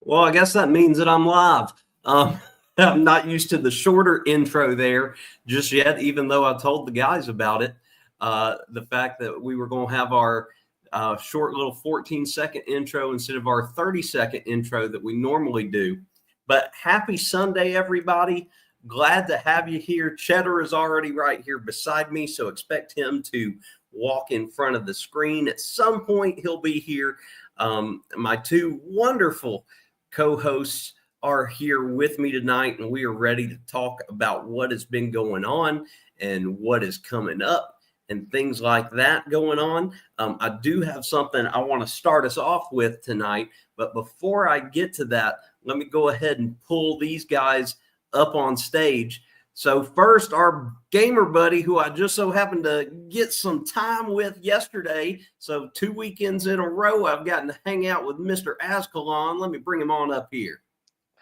Well, I guess that means that I'm live. Um, I'm not used to the shorter intro there just yet, even though I told the guys about it. The fact that we were going to have our short little 14-second intro instead of our 30-second intro that we normally do. But happy Sunday, everybody. Glad to have you here. Cheddar is already right here beside me, so expect him to walk in front of the screen. At some point, he'll be here. My two wonderful co-hosts are here with me tonight, and we are ready to talk about what has been going on and what is coming up and things like that going on. I do have something I want to start us off with tonight, but before I get to that, let me go ahead and pull these guys up on stage. So first, our gamer buddy, who I just so happened to get some time with yesterday. So 2 weekends in a row, I've gotten to hang out with Mr. Ascalon. Let me bring him on up here.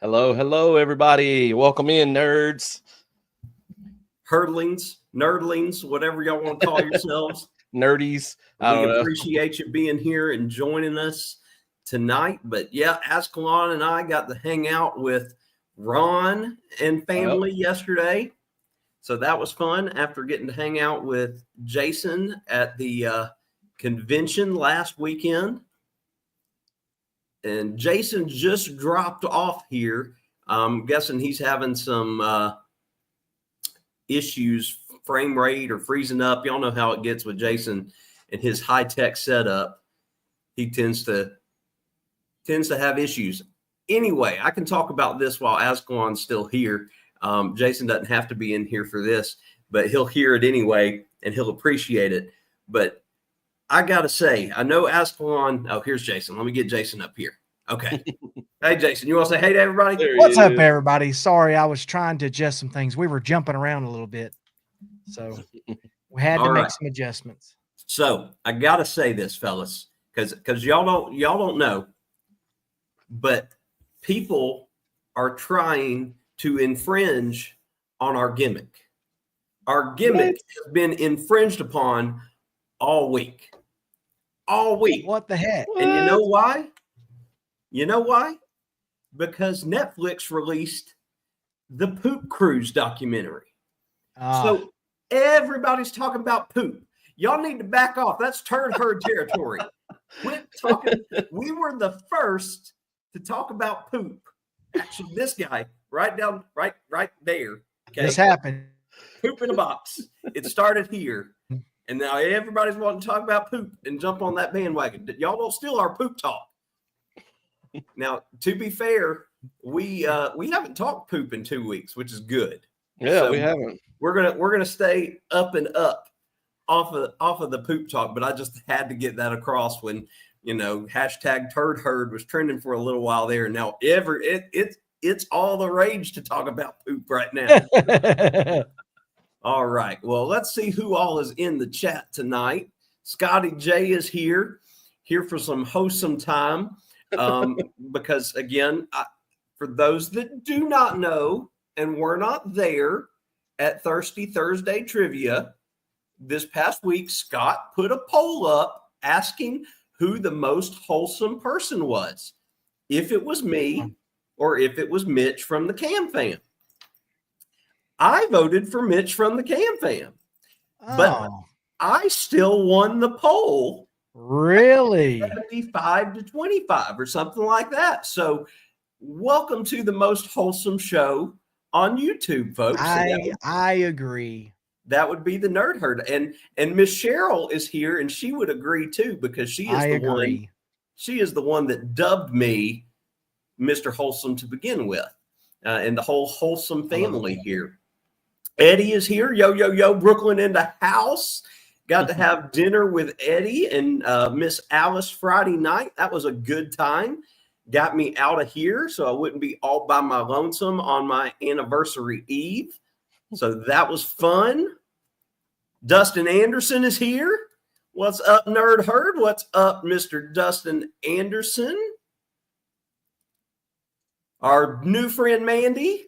Hello, everybody. Welcome in, nerds. Hurdlings, nerdlings, whatever y'all want to call yourselves. Nerdies. We appreciate you being here and joining us tonight. But yeah, Ascalon and I got to hang out with Ron and family yesterday. So that was fun after getting to hang out with Jason at the convention last weekend. And Jason just dropped off here. I'm guessing he's having some issues, frame rate or freezing up. Y'all know how it gets with Jason and his high-tech setup. He tends to have issues. Anyway, I can talk about this while Ascalon's still here. Jason doesn't have to be in here for this, but he'll hear it anyway, and he'll appreciate it. But I got to say, I know Ascalon. Oh, here's Jason. Let me get Jason up here. Okay. Hey, Jason, you want to say hey to everybody? What's up, everybody? Sorry, I was trying to adjust some things. We were jumping around a little bit, so we had to make some adjustments. So I got to say this, fellas, because y'all don't know, but people are trying to infringe on our gimmick. Our gimmick has been infringed upon all week. All week. What the heck? And you know why? You know why? Because Netflix released the Poop Cruise documentary. So everybody's talking about poop. Y'all need to back off. That's turd herd territory. Quit talking. We were the first to talk about poop. Actually, this guy right there. Okay? This happened. Poop in a box. It started here. And now everybody's wanting to talk about poop and jump on that bandwagon. Y'all don't steal our poop talk. Now, to be fair, we haven't talked poop in 2 weeks, which is good. Yeah, so we haven't. We're gonna stay up and up off of the poop talk, but I just had to get that across when hashtag turd herd was trending for a little while there. Now it's all the rage to talk about poop right now. All right. Well, let's see who all is in the chat tonight. Scotty J is here for some wholesome time. Because again, for those that do not know and were not there at Thirsty Thursday Trivia this past week, Scott put a poll up asking who the most wholesome person was, if it was me or if it was Mitch from the Cam Fam. I voted for Mitch from the Cam Fam, but I still won the poll. Really? 75 to 25 or something like that. So welcome to the most wholesome show on YouTube, folks. I agree. That would be the Nerd Herd. And Miss Cheryl is here, and she would agree too, because she is the one that dubbed me Mr. Wholesome to begin with, and the whole wholesome family here. Eddie is here. Yo, Brooklyn in the house. Got to have dinner with Eddie and Miss Alice Friday night. That was a good time. Got me out of here so I wouldn't be all by my lonesome on my anniversary eve. So that was fun. Dustin Anderson is here. What's up, Nerd Herd? What's up, Mr. Dustin Anderson? Our new friend, Mandy.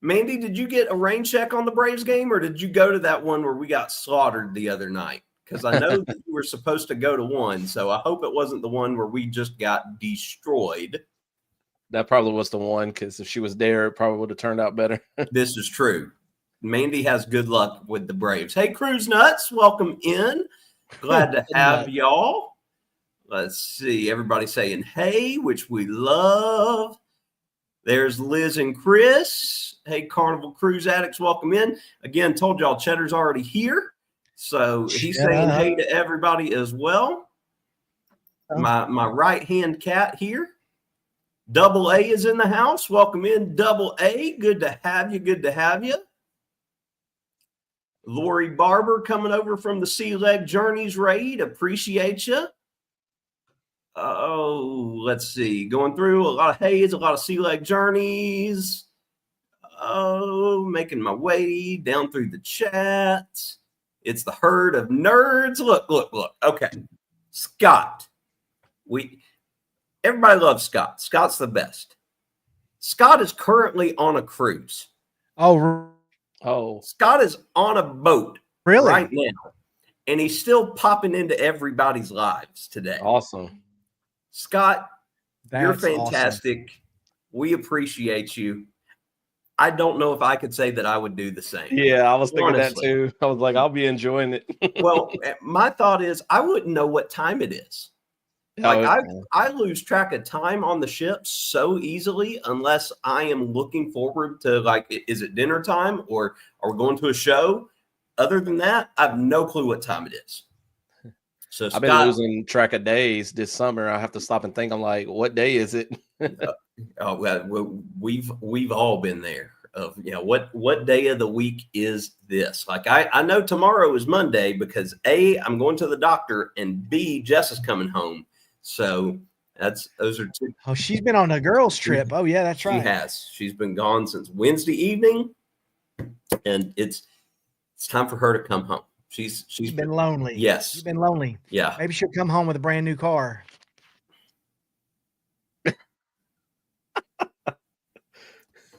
Mandy, did you get a rain check on the Braves game, or did you go to that one where we got slaughtered the other night? because I know that you were supposed to go to one. So I hope it wasn't the one where we just got destroyed. That probably was the one, because if she was there, it probably would have turned out better. This is true. Mandy has good luck with the Braves. Hey, Cruise Nuts, welcome in. Glad to have y'all. Let's see. Everybody saying hey, which we love. There's Liz and Chris. Hey, Carnival Cruise Addicts, welcome in. Again, told y'all Cheddar's already here. So he's saying hey to everybody as well. My right-hand cat here. Double A is in the house. Welcome in, Double A. Good to have you. Good to have you. Lori Barber coming over from the Sea Leg Journeys raid. Appreciate you. Oh, let's see. Going through a lot of haze, a lot of Sea Leg Journeys. Oh, making my way down through the chat. It's the herd of nerds. Look. Okay. Scott. Everybody loves Scott. Scott's the best. Scott is currently on a cruise. Oh, Scott is on a boat really? right now, and he's still popping into everybody's lives today. awesome. Scott, you're That's awesome. fantastic. We appreciate you. I don't know if I could say that I would do the same. Yeah, I was thinking Honestly. that too. I was like, I'll be enjoying it. Well, my thought is I wouldn't know what time it is. Like I lose track of time on the ship so easily unless I am looking forward to, like, is it dinner time or are we going to a show? Other than that, I have no clue what time it is. So I've been losing track of days this summer. I have to stop and think. I'm like, what day is it? Oh, well, we've all been there. Of what day of the week is this? Like I know tomorrow is Monday because A, I'm going to the doctor, and B, Jess is coming home. So those are two. Oh, she's been on a girls' trip. Oh, yeah, that's right. She has. She's been gone since Wednesday evening, and it's time for her to come home. She's been lonely. Yes, You've been lonely. Yeah. Maybe she'll come home with a brand new car.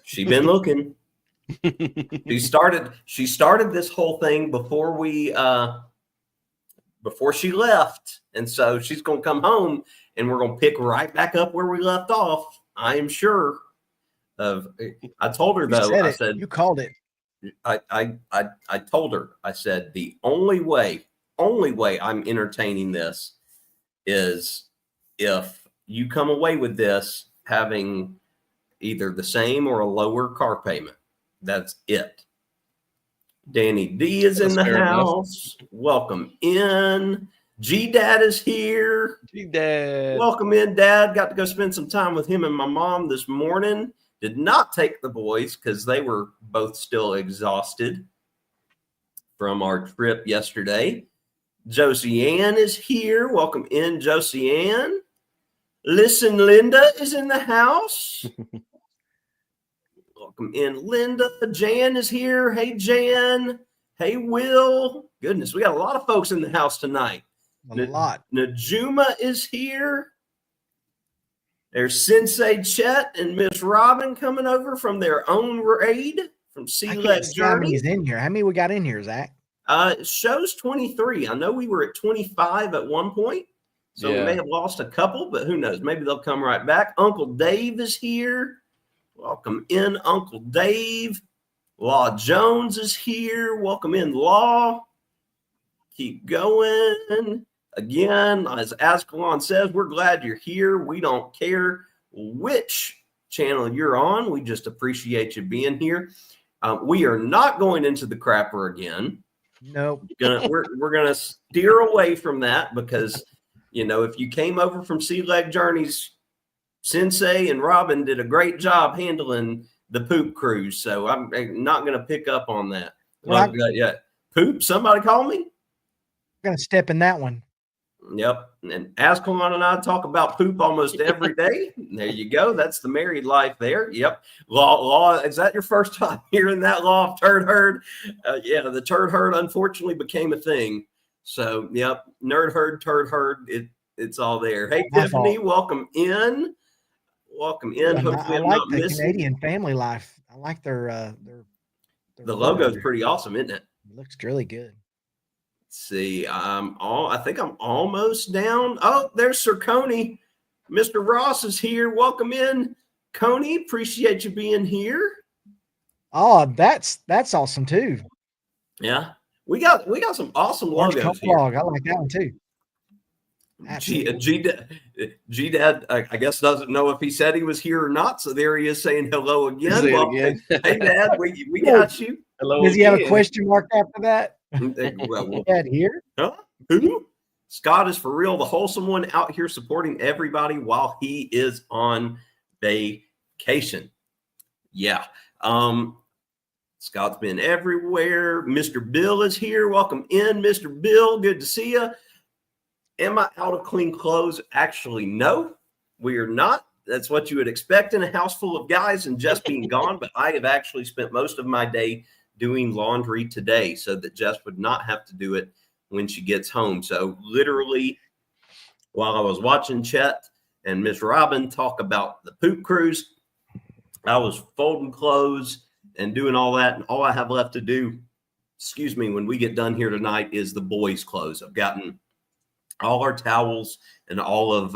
She's been looking. She started this whole thing before she left, and so she's going to come home, and we're going to pick right back up where we left off. I am sure. I told her though. I said you called it. I told her. I said the only way I'm entertaining this is if you come away with this having either the same or a lower car payment. That's it. Danny D is in the house. Welcome in. G-Dad is here. G-Dad. Welcome in, Dad. Got to go spend some time with him and my mom this morning. Did not take the boys because they were both still exhausted from our trip yesterday. Josie Ann is here. Welcome in, Josie Ann. Listen, Linda is in the house. Welcome in, Linda. Jan is here. Hey, Jan. Hey, Will. Goodness, we got a lot of folks in the house tonight. A lot. Najuma is here. There's Sensei Chet and Miss Robin coming over from their own raid from Sea Leg Journey. In here. How many we got in here, Zach? It shows 23. I know we were at 25 at one point, so we may have lost a couple, but who knows? Maybe they'll come right back. Uncle Dave is here. Welcome in, Uncle Dave. Law Jones is here. Welcome in, Law. Keep going. Again, as Ascalon says, we're glad you're here. We don't care which channel you're on. We just appreciate you being here. We are not going into the crapper again. Nope. We're gonna steer away from that because, if you came over from Sea Leg Journeys, Sensei and Robin did a great job handling the poop cruise. So I'm not going to pick up on that. Poop, somebody call me. I'm going to step in that one. Yep. And Ascalon and I talk about poop almost every day. There you go. That's the married life there. Yep. Law, is that your first time hearing that, Law of Turd Herd? Yeah, the Turd Herd unfortunately became a thing. So, yep, Nerd Herd, Turd Herd, it's all there. Hey, Tiffany, welcome in. Welcome in. I like the Canadian family life. I like their the logo is pretty awesome, isn't it? It looks really good. see. I think I'm almost down. Oh, there's Sir Coney. Mr. Ross is here. Welcome in, Coney. Appreciate you being here. Oh, that's awesome too. Yeah, we got some awesome Orange logos coat here. log. I like that one too. G-Dad, I guess doesn't know if he said he was here or not. So there he is saying hello again. Say it Well, again. hey, Dad, we got you. Hello. Does he have a again. question mark after that? Well, Dad here? huh? Who? Scott is for real, the wholesome one out here supporting everybody while he is on vacation. Yeah. Scott's been everywhere. Mr. Bill is here. Welcome in, Mr. Bill. Good to see you. Am I out of clean clothes? Actually, no, we are not. That's what you would expect in a house full of guys and Jess being gone. But I have actually spent most of my day doing laundry today so that Jess would not have to do it when she gets home. So literally, while I was watching Chet and Miss Robin talk about the poop cruise, I was folding clothes and doing all that. And all I have left to do, when we get done here tonight, is the boys' clothes. I've gotten all our towels and all of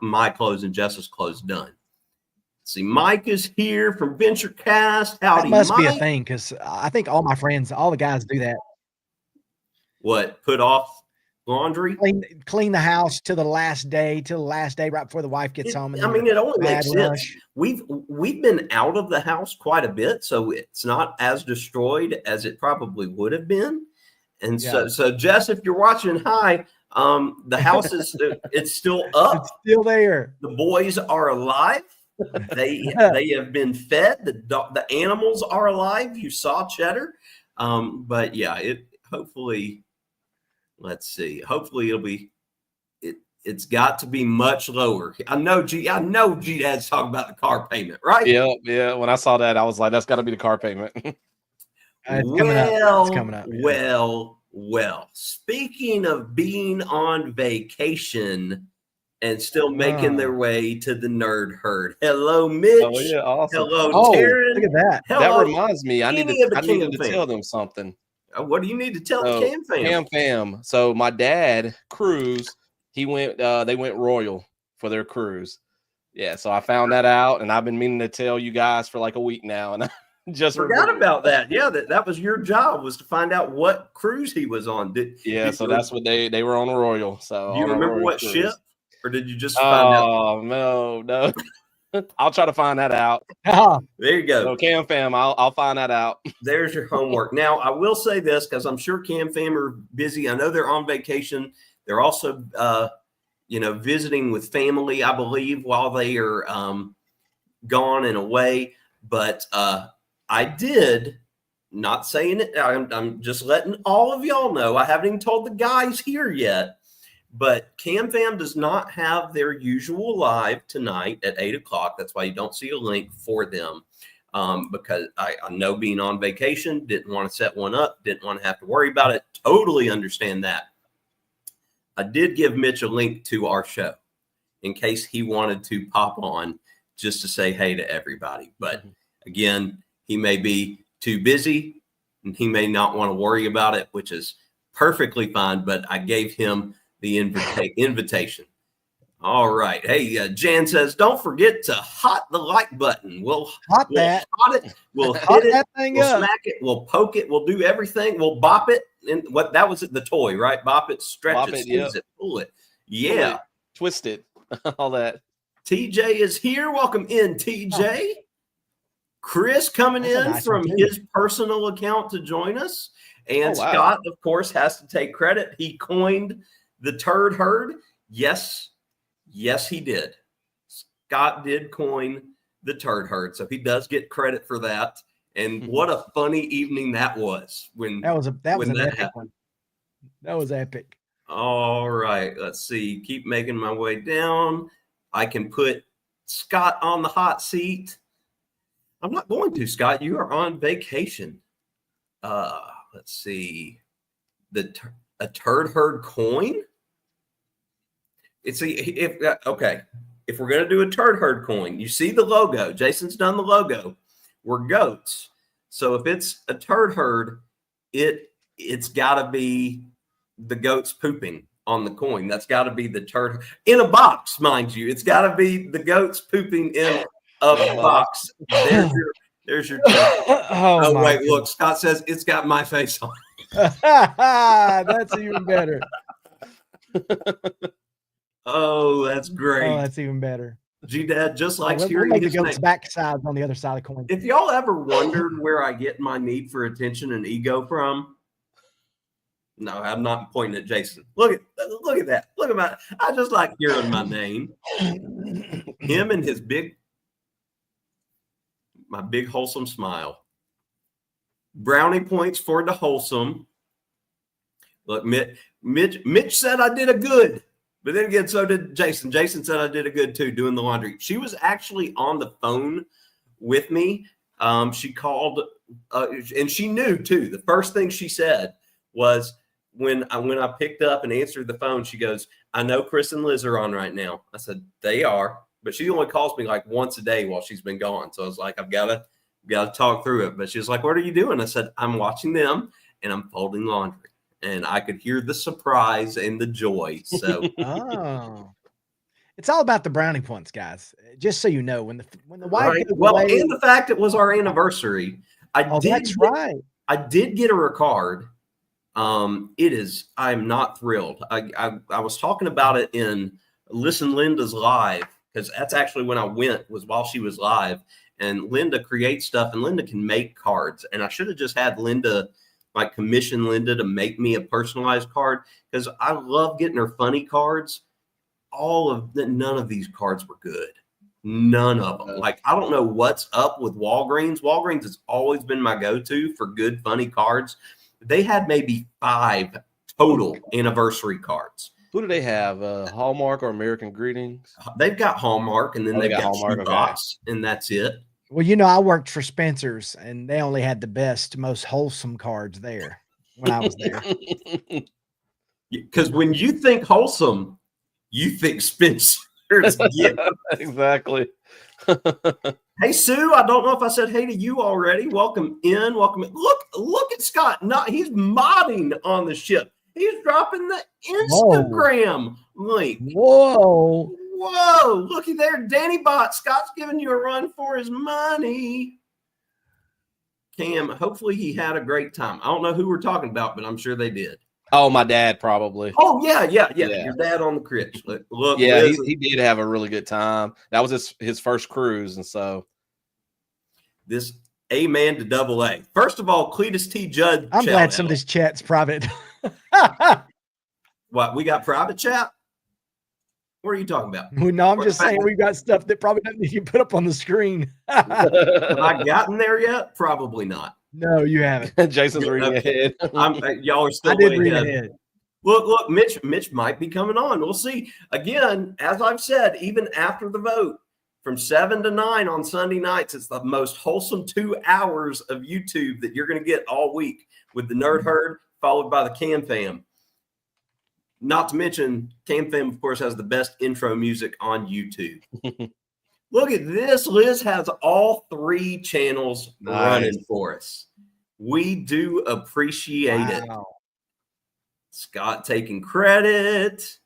my clothes and Jess's clothes done. See, Mike is here from VentureCast. Howdy, That must Mike. be a thing because I think all my friends, all the guys do that. What, put off laundry? Clean the house till the last day right before the wife gets home. I mean, it only makes sense. Rush. We've been out of the house quite a bit, so it's not as destroyed as it probably would have been. And so Jess, if you're watching, hi. The house is it's still up. It's still there. The boys are alive. They have been fed. The animals are alive. You saw Cheddar. But yeah, hopefully, let's see. Hopefully it's got to be much lower. I know G-Dad's talking about the car payment, right? Yeah. When I saw that, I was like, that's got to be the car payment. It's coming up. Yeah. Well. Speaking of being on vacation and still making their way to the Nerd Herd. Hello, Mitch. Oh yeah, awesome. Hello, Taryn. Look at that. Hello. That reminds me, I needed to tell them something. What do you need to tell the Cam fam? Cam fam. So my dad cruise, he went. They went Royal for their cruise. Yeah, so I found that out, and I've been meaning to tell you guys for like a week now, and I just forgot about that. Yeah, that was your job, was to find out what cruise he was on. So that's what they were on a Royal. So do you remember what cruise. Ship, or did you just find out? Oh no. I'll try to find that out. There you go. So Cam fam, I'll find that out. There's your homework. Now I will say this, because I'm sure Cam fam are busy. I know they're on vacation. They're also visiting with family, I believe, while they are gone and away. But I did, not saying it, I'm just letting all of y'all know. I haven't even told the guys here yet, but Cam Fam does not have their usual live tonight at 8 o'clock. That's why you don't see a link for them, because I know, being on vacation, didn't want to set one up, didn't want to have to worry about it. Totally understand that. I did give Mitch a link to our show in case he wanted to pop on just to say hey to everybody. But again, he may be too busy and he may not want to worry about it, which is perfectly fine. But I gave him the invitation. All right. Hey, Jan says, don't forget to hot the like button. We'll hot it. We'll hit it. That thing we'll up. smack it. We'll poke it. We'll do everything. We'll bop it. And what that was the toy, right? Bop it, stretch it, squeeze it, pull it. Yeah. Twist it. All that. TJ is here. Welcome in, TJ. Chris coming in from his personal account to join us. And Scott, of course, has to take credit. He coined the Turd Herd. Yes, he did. Scott did coin the Turd Herd, so he does get credit for that. And what a funny evening that was. That was an epic one. That was epic. All right, let's see. Keep making my way down. I can put Scott on the hot seat. I'm not going to, Scott. You are on vacation. Let's see. A Turd Herd coin? If we're going to do a Turd Herd coin, you see the logo. Jason's done the logo. We're goats. So if it's a Turd Herd, it it's got to be the goats pooping on the coin. That's got to be the turd in a box, mind you. It's got to be the goats pooping in a box. There's your Oh, wait, look, Scott says it's got my face on. That's even better. Oh, that's great. Oh, that's even better. G-Dad just likes We'll hearing make the his goat's name. backsides on the other side of the coin. If y'all ever wondered where I get my need for attention and ego from, no, I'm not pointing at Jason. Look at that. Look at my. I just like hearing my name. Him and his my big wholesome smile. Brownie points for the wholesome. Look, Mitch said I did a good. But then again, so did Jason. Jason said I did a good too, doing the laundry. She was actually on the phone with me. She called, and she knew too. The first thing she said was when I picked up and answered the phone, she goes, "I know Chris and Liz are on right now." I said, "They are," but she only calls me like once a day while she's been gone. So I was like, I've got to talk through it. But she was like, "What are you doing?" I said, "I'm watching them and I'm folding laundry." And I could hear the surprise and the joy. So, it's all about the brownie points, guys. Just so you know, when the wife right. goes Well, away, and the fact it was our anniversary, that's right. I did get her a card. I'm not thrilled. I was talking about it in Listen Linda's live because that's actually when I went was while she was live. And Linda creates stuff, and Linda can make cards. And I should have just had Linda. Like commission Linda to make me a personalized card because I love getting her funny cards. None of these cards were good. None of them. Like, I don't know what's up with Walgreens. Walgreens has always been my go-to for good, funny cards. They had maybe 5 total anniversary cards. Who do they have? Hallmark or American Greetings? They've got Hallmark, and then they've got Hallmark, Shoebox, and that's it. Well, you know, I worked for Spencer's, and they only had the best, most wholesome cards there when I was there. Because when you think wholesome, you think Spencer's. Exactly. Hey, Sue, I don't know if I said hey to you already. Welcome in. Welcome in. Look at Scott. He's modding on the ship. He's dropping the Instagram link. Whoa. Looky there. Danny Bot. Scott's giving you a run for his money. Cam, hopefully he had a great time. I don't know who we're talking about, but I'm sure they did. Oh, my dad probably. Oh, yeah. Your dad on the critch. Look, yeah, he did have a really good time. That was his first cruise, and so this amen to double A. First of all, Cletus T. Judd. I'm glad some of this chat's private. What, we got private chat? What are you talking about? Well, no, I'm just saying we've got stuff that probably doesn't need to put up on the screen. Have I gotten there yet? Probably not. No, you haven't. Jason's reading ahead. Y'all are still I did way read ahead. ahead. Look, Mitch might be coming on. We'll see. Again, as I've said, even after the vote, from 7 to 9 on Sunday nights, it's the most wholesome 2 hours of YouTube that you're going to get all week with the Nerd Herd, followed by the Cam Fam. Not to mention, Cam Fam, of course, has the best intro music on YouTube. Look at this. Liz has all 3 channels running for us. We do appreciate it. Scott taking credit.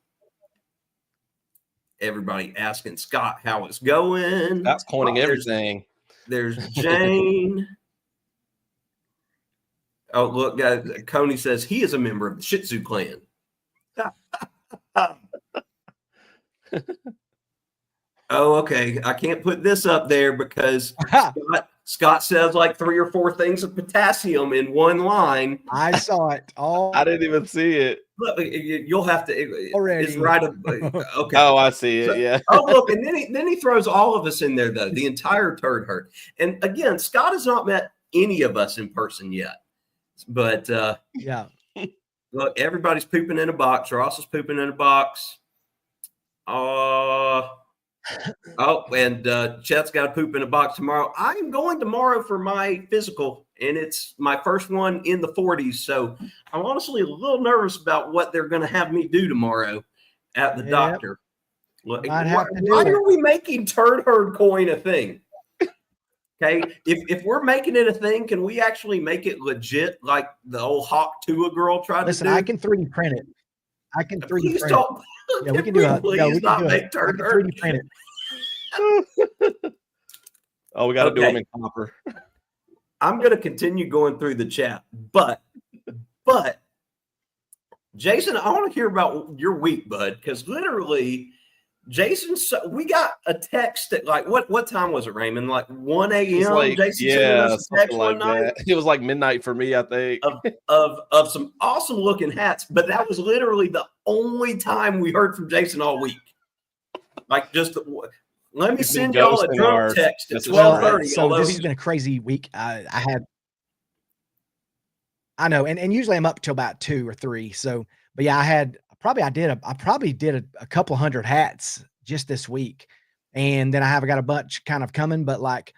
Everybody asking Scott how it's going. Scott's coining everything. There's Jane. Oh, look, guys. Coney says he is a member of the Shih Tzu clan. Oh, okay. I can't put this up there because Scott says like 3 or 4 things of potassium in one line. I saw it. I didn't even see it. Look, you'll have to. Already. It's right. Okay. Oh, I see it. Yeah. Oh, look, and then he throws all of us in there though. The entire turd herd. And again, Scott has not met any of us in person yet. But yeah. Look, everybody's pooping in a box. Ross is pooping in a box. And Chet's got to poop in a box tomorrow. I'm going tomorrow for my physical, and it's my first one in the 40s. So I'm honestly a little nervous about what they're going to have me do tomorrow at the doctor. Look, why are we making turd herd coin a thing? Okay, if we're making it a thing, can we actually make it legit, like the old Hawk Tuah girl tried Listen, to do? I can 3D print it. I can 3D Please print it. don't. Yeah, we can do it. Yeah, we can not do it. make I turn can 3D print it. Oh, we got to do them Okay. in copper. I'm going to continue going through the chat, but Jason, I want to hear about your week, bud, because literally, Jason, we got a text at like what time was it, Raymond? Like 1 It's a.m. like, Jason sent yeah, us a something text like one night that. It was like midnight for me, I think. of some awesome looking hats, but that was literally the only time we heard from Jason all week. Like, just let me He's been send y'all a ghosting drunk our text at message 12:30. threads. So Although this has been a crazy week. I know, and usually I'm up till about 2 or 3. So, but yeah, I probably did a couple hundred hats just this week, and then I got a bunch kind of coming, but like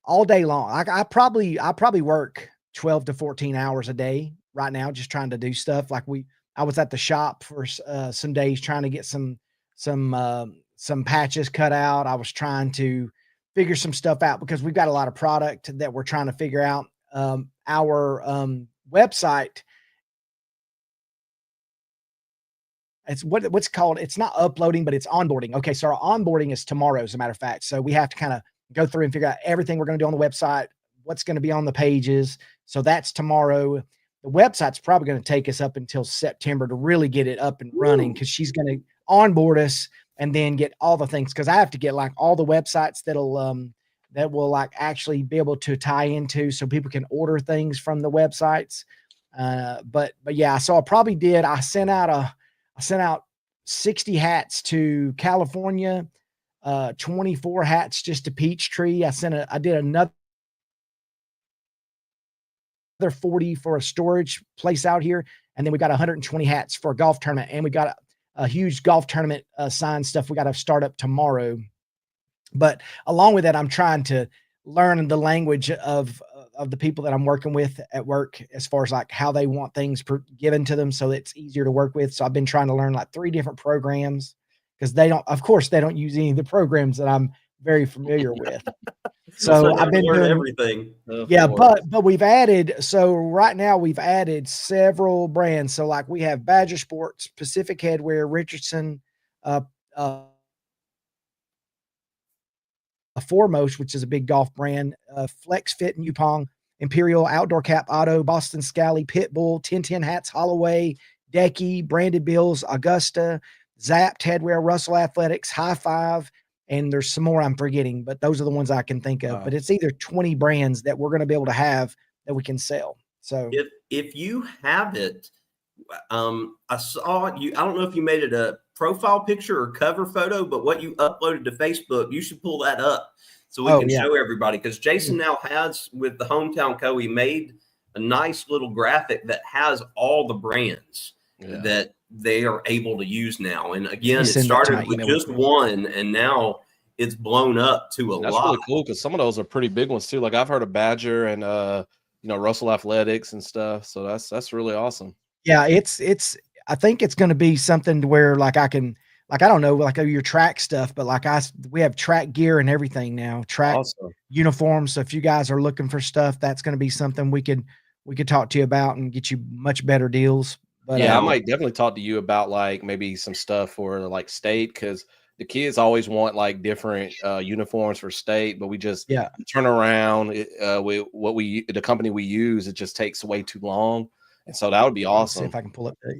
all day long. I probably work 12 to 14 hours a day right now, just trying to do stuff. Like I was at the shop for some days trying to get some patches cut out. I was trying to figure some stuff out because we've got a lot of product that we're trying to figure out. Our website, it's what's called, it's not uploading, but it's onboarding. Okay. So our onboarding is tomorrow, as a matter of fact. So we have to kind of go through and figure out everything we're going to do on the website, what's going to be on the pages. So that's tomorrow. The website's probably going to take us up until September to really get it up and running, because she's going to onboard us and then get all the things. Cause I have to get like all the websites that will like actually be able to tie into, so people can order things from the websites. But yeah, so I sent out 60 hats to California, 24 hats just to Peachtree. I did another 40 for a storage place out here. And then we got 120 hats for a golf tournament. And we got a huge golf tournament sign stuff we got to start up tomorrow. But along with that, I'm trying to learn the language of the people that I'm working with at work, as far as like how they want things given to them, so it's easier to work with. So I've been trying to learn like 3 different programs, because they don't use any of the programs that I'm very familiar with. So I've been doing everything. Yeah, but we've added, so right now we've added several brands. So like we have Badger Sports, Pacific Headwear, Richardson, Foremost, which is a big golf brand, Flex Fit and Yupong, Imperial, Outdoor Cap Auto, Boston Scally, Pitbull, 1010 Hats, Holloway, Decky, Branded Bills, Augusta, Zapped Headwear, Russell Athletics, High Five, and there's some more I'm forgetting, but those are the ones I can think of. Wow. But it's either 20 brands that we're going to be able to have that we can sell. So if you have it, I saw you. I don't know if you made it a profile picture or cover photo, but what you uploaded to Facebook, you should pull that up so we can show everybody. Because Jason now has, with the Hometown Co., he made a nice little graphic that has all the brands that they are able to use now. And again, it started with just one, and now it's blown up to a lot. That's really cool, because some of those are pretty big ones too. Like I've heard of Badger and Russell Athletics and stuff. So that's really awesome. Yeah, I think it's going to be something to where like I can, like, I don't know, like your track stuff, but like we have track gear and everything now, track uniforms. So if you guys are looking for stuff, that's going to be something we could talk to you about and get you much better deals. But yeah, I might definitely talk to you about like maybe some stuff for like state, because the kids always want like different uniforms for state, but we just turn around the company we use, it just takes way too long. And so that would be awesome. See if I can pull up there.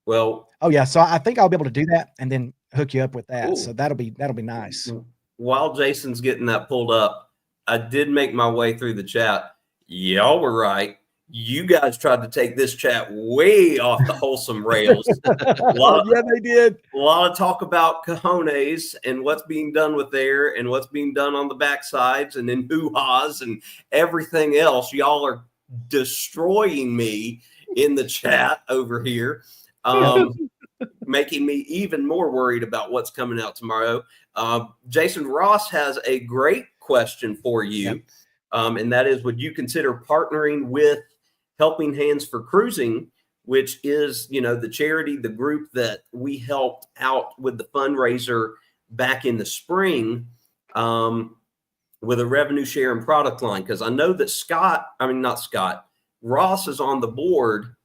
Well, so I think I'll be able to do that and then hook you up with that. Ooh. So that'll be nice. While Jason's getting that pulled up, I did make my way through the chat. Y'all were right. You guys tried to take this chat way off the wholesome rails. They did. A lot of talk about cojones and what's being done with there and what's being done on the backsides and then hoo-has and everything else. Y'all are destroying me in the chat over here, making me even more worried about what's coming out tomorrow. Jason Ross has a great question for you, and that is, would you consider partnering with Helping Hands for Cruising, which is, the charity, the group that we helped out with the fundraiser back in the spring? with a revenue share and product line. Because I know that Ross is on the board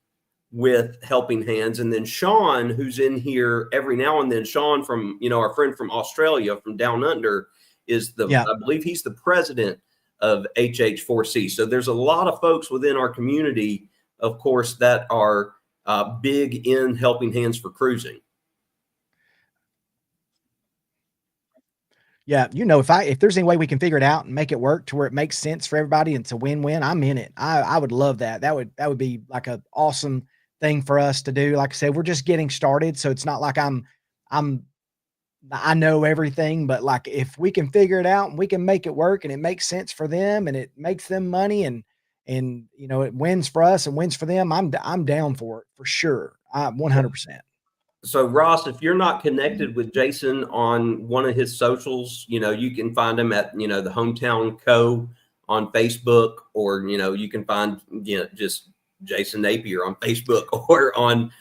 with Helping Hands, and then Sean, who's in here every now and then, Sean from, our friend from Australia, from Down Under, is I believe he's the president of HH4C. So there's a lot of folks within our community, of course, that are big in Helping Hands for cruising. Yeah, if there's any way we can figure it out and make it work to where it makes sense for everybody and it's a win-win, I'm in it. I would love that. That would be like an awesome thing for us to do. Like I said, we're just getting started, so it's not like I know everything, but like if we can figure it out and we can make it work and it makes sense for them and it makes them money and it wins for us and wins for them, I'm down for it for sure. 100%. So Ross, if you're not connected with Jason on one of his socials, you can find him at, the Hometown Co. on Facebook, or, you can find, just Jason Napier on Facebook or on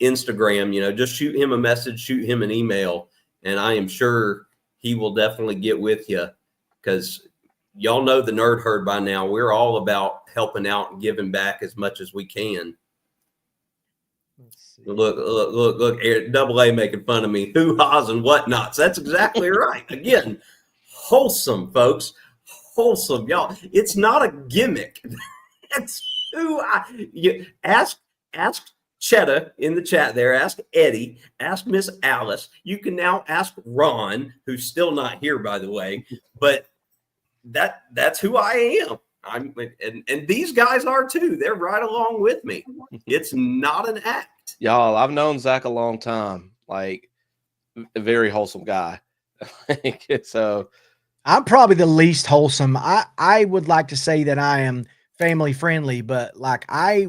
Instagram, just shoot him a message, shoot him an email, and I am sure he will definitely get with you, because y'all know the Nerd Herd by now. We're all about helping out and giving back as much as we can. Look, Double A making fun of me, hoo-haws and whatnots. That's exactly right. Again, wholesome, folks. Wholesome, y'all. It's not a gimmick. It's ask Chetta in the chat there, ask Eddie, ask Miss Alice. You can now ask Ron, who's still not here, by the way, but that's who I am. And these guys are too. They're right along with me. It's not an act. Y'all, I've known Zach a long time, like a very wholesome guy. So I'm probably the least wholesome. I would like to say that I am family friendly, but like I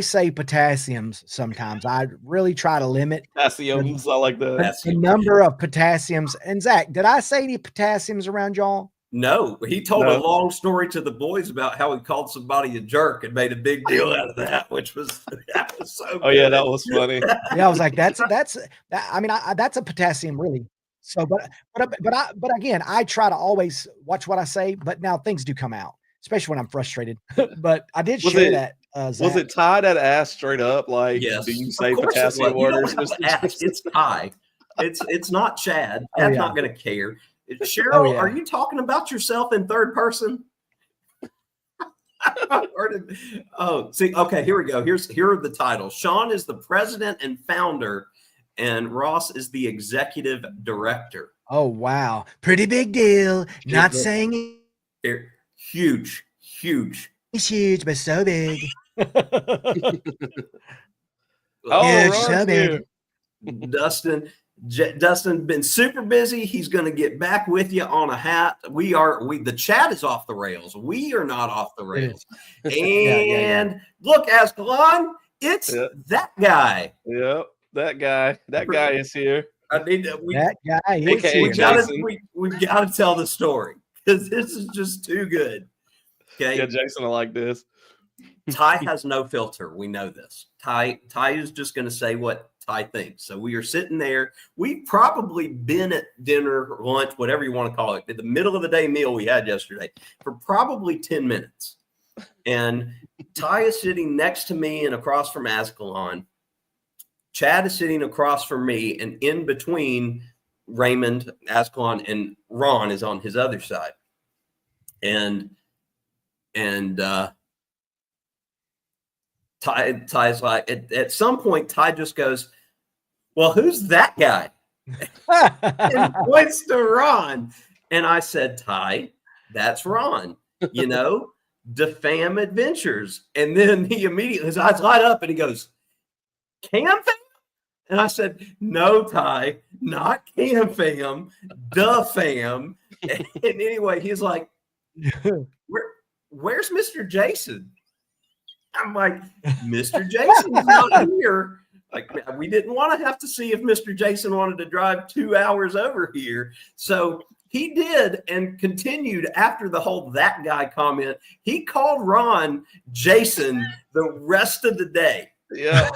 say potassiums sometimes. I really try to limit potassiums. I like that. The number of potassiums. And Zach, did I say any potassiums around y'all? No, he told a long story to the boys about how he called somebody a jerk and made a big deal out of that, which was so. Oh yeah, that was funny. Yeah, I was like, that's a potassium, really. So, but again, I try to always watch what I say. But now things do come out, especially when I'm frustrated. But I did share that. Zach. Was it Ty that asked straight up? Like, yes. Do you say potassium orders? It's Ty. It's not Chad. Chad's not going to care. Cheryl, Are you talking about yourself in third person? See, okay, here we go. Here are the titles. Sean is the president and founder, and Ross is the executive director. Oh, wow. Pretty big deal. Not saying it. Huge. It's huge, but so big. Huge, so big. Dustin been super busy. He's going to get back with you on a hat. The chat is off the rails. We are not off the rails. And look, Ascalon, it's that guy. Yep, that guy. That guy is here. We've got to tell the story, because this is just too good. Okay. Yeah, Jason, I like this. Ty has no filter. We know this. Ty is just going to say what Ty thinks. So we are sitting there. We've probably been at dinner, lunch, whatever you want to call it, at the middle of the day meal we had yesterday for probably 10 minutes. And Ty is sitting next to me and across from Ascalon. Chad is sitting across from me, and in between Raymond, Ascalon, and Ron is on his other side. And Ty's like, at some point, Ty just goes, "Well, who's that guy?" and points to Ron. And I said, "Ty, that's Ron, Defam Adventures." And then he immediately, his eyes light up and he goes, "Cam Fam?" And I said, "No, Ty, not Cam Fam, Defam." And anyway, he's like, Where's Mr. Jason? I'm like, Mr. Jason's not here. Like, we didn't want to have to see if Mr. Jason wanted to drive 2 hours over here. So he did, and continued after the whole "that guy" comment. He called Ron Jason the rest of the day. Yeah.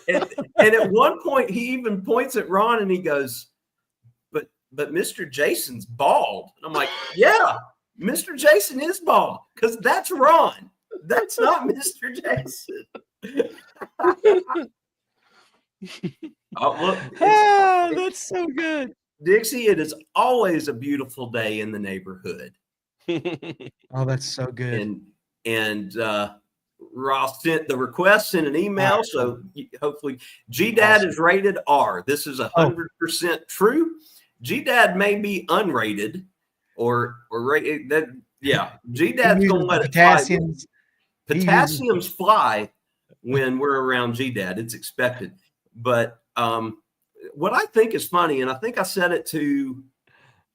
And at one point, he even points at Ron and he goes, but but Mr. Jason's bald. And I'm like, yeah, Mr. Jason is bald because that's Ron. That's not Mr. Jason. Look, that's so good. Dixie, it is always a beautiful day in the neighborhood. Oh, that's so good. And Ross sent the request, sent an email. So hopefully GDad is rated R. This is 100% true. GDad may be unrated or rated. That, yeah, GDad's going to let it fly. Potassiums fly when we're around GDad. It's expected. But what I think is funny, and I think I said it to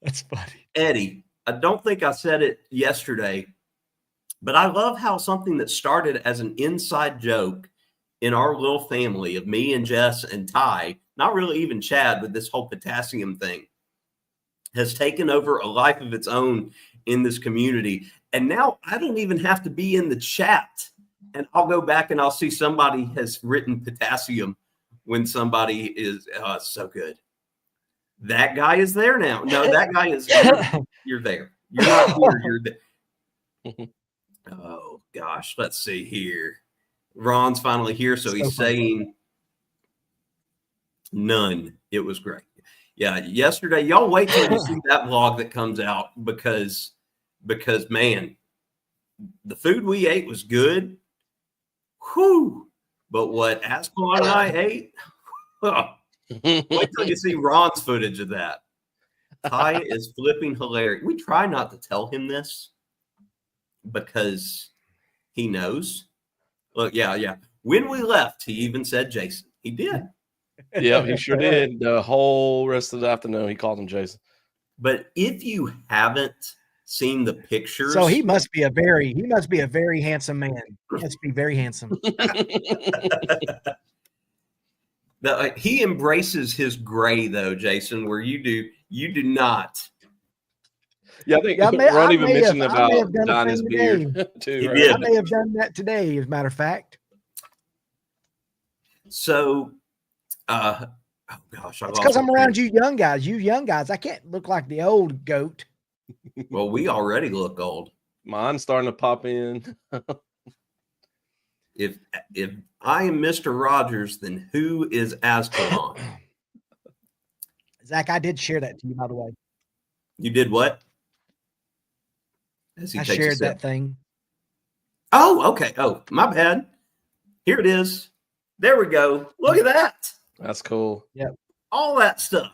that's funny, Eddie. I don't think I said it yesterday, but I love how something that started as an inside joke in our little family of me and Jess and Ty, not really even Chad, with this whole potassium thing, has taken over a life of its own in this community. And now I don't even have to be in the chat, and I'll go back and I'll see somebody has written potassium when somebody is so good. That guy is there now. No, that guy is you're there. You're not here. You're there. Oh gosh, let's see here. Ron's finally here, so he's saying none. It was great. Yeah, yesterday, y'all wait till you see that vlog that comes out because man, the food we ate was good. Whew. But what Ascalon and I ate, wait till you see Ron's footage of that. Ty is flipping hilarious. We try not to tell him this because he knows. Look, yeah. When we left, he even said Jason. He did. Yeah, he sure did. The whole rest of the afternoon, he called him Jason. But if you haven't seen the pictures, so he must be a very handsome man. He must be very handsome. He embraces his gray though, Jason, where you do not. Yeah, I think Ron even mentioned about dyeing his beard too. Right? I may have done that today, as a matter of fact. So, oh gosh, it's because I'm around you young guys. You young guys, I can't look like the old goat. Well, we already look old. Mine's starting to pop in. If I am Mr. Rogers, then who is Ascalon? Zach, I did share that to you, by the way. You did what? I shared that thing. Oh, okay. Oh, my bad. Here it is. There we go. Look at that. That's cool. Yep. All that stuff.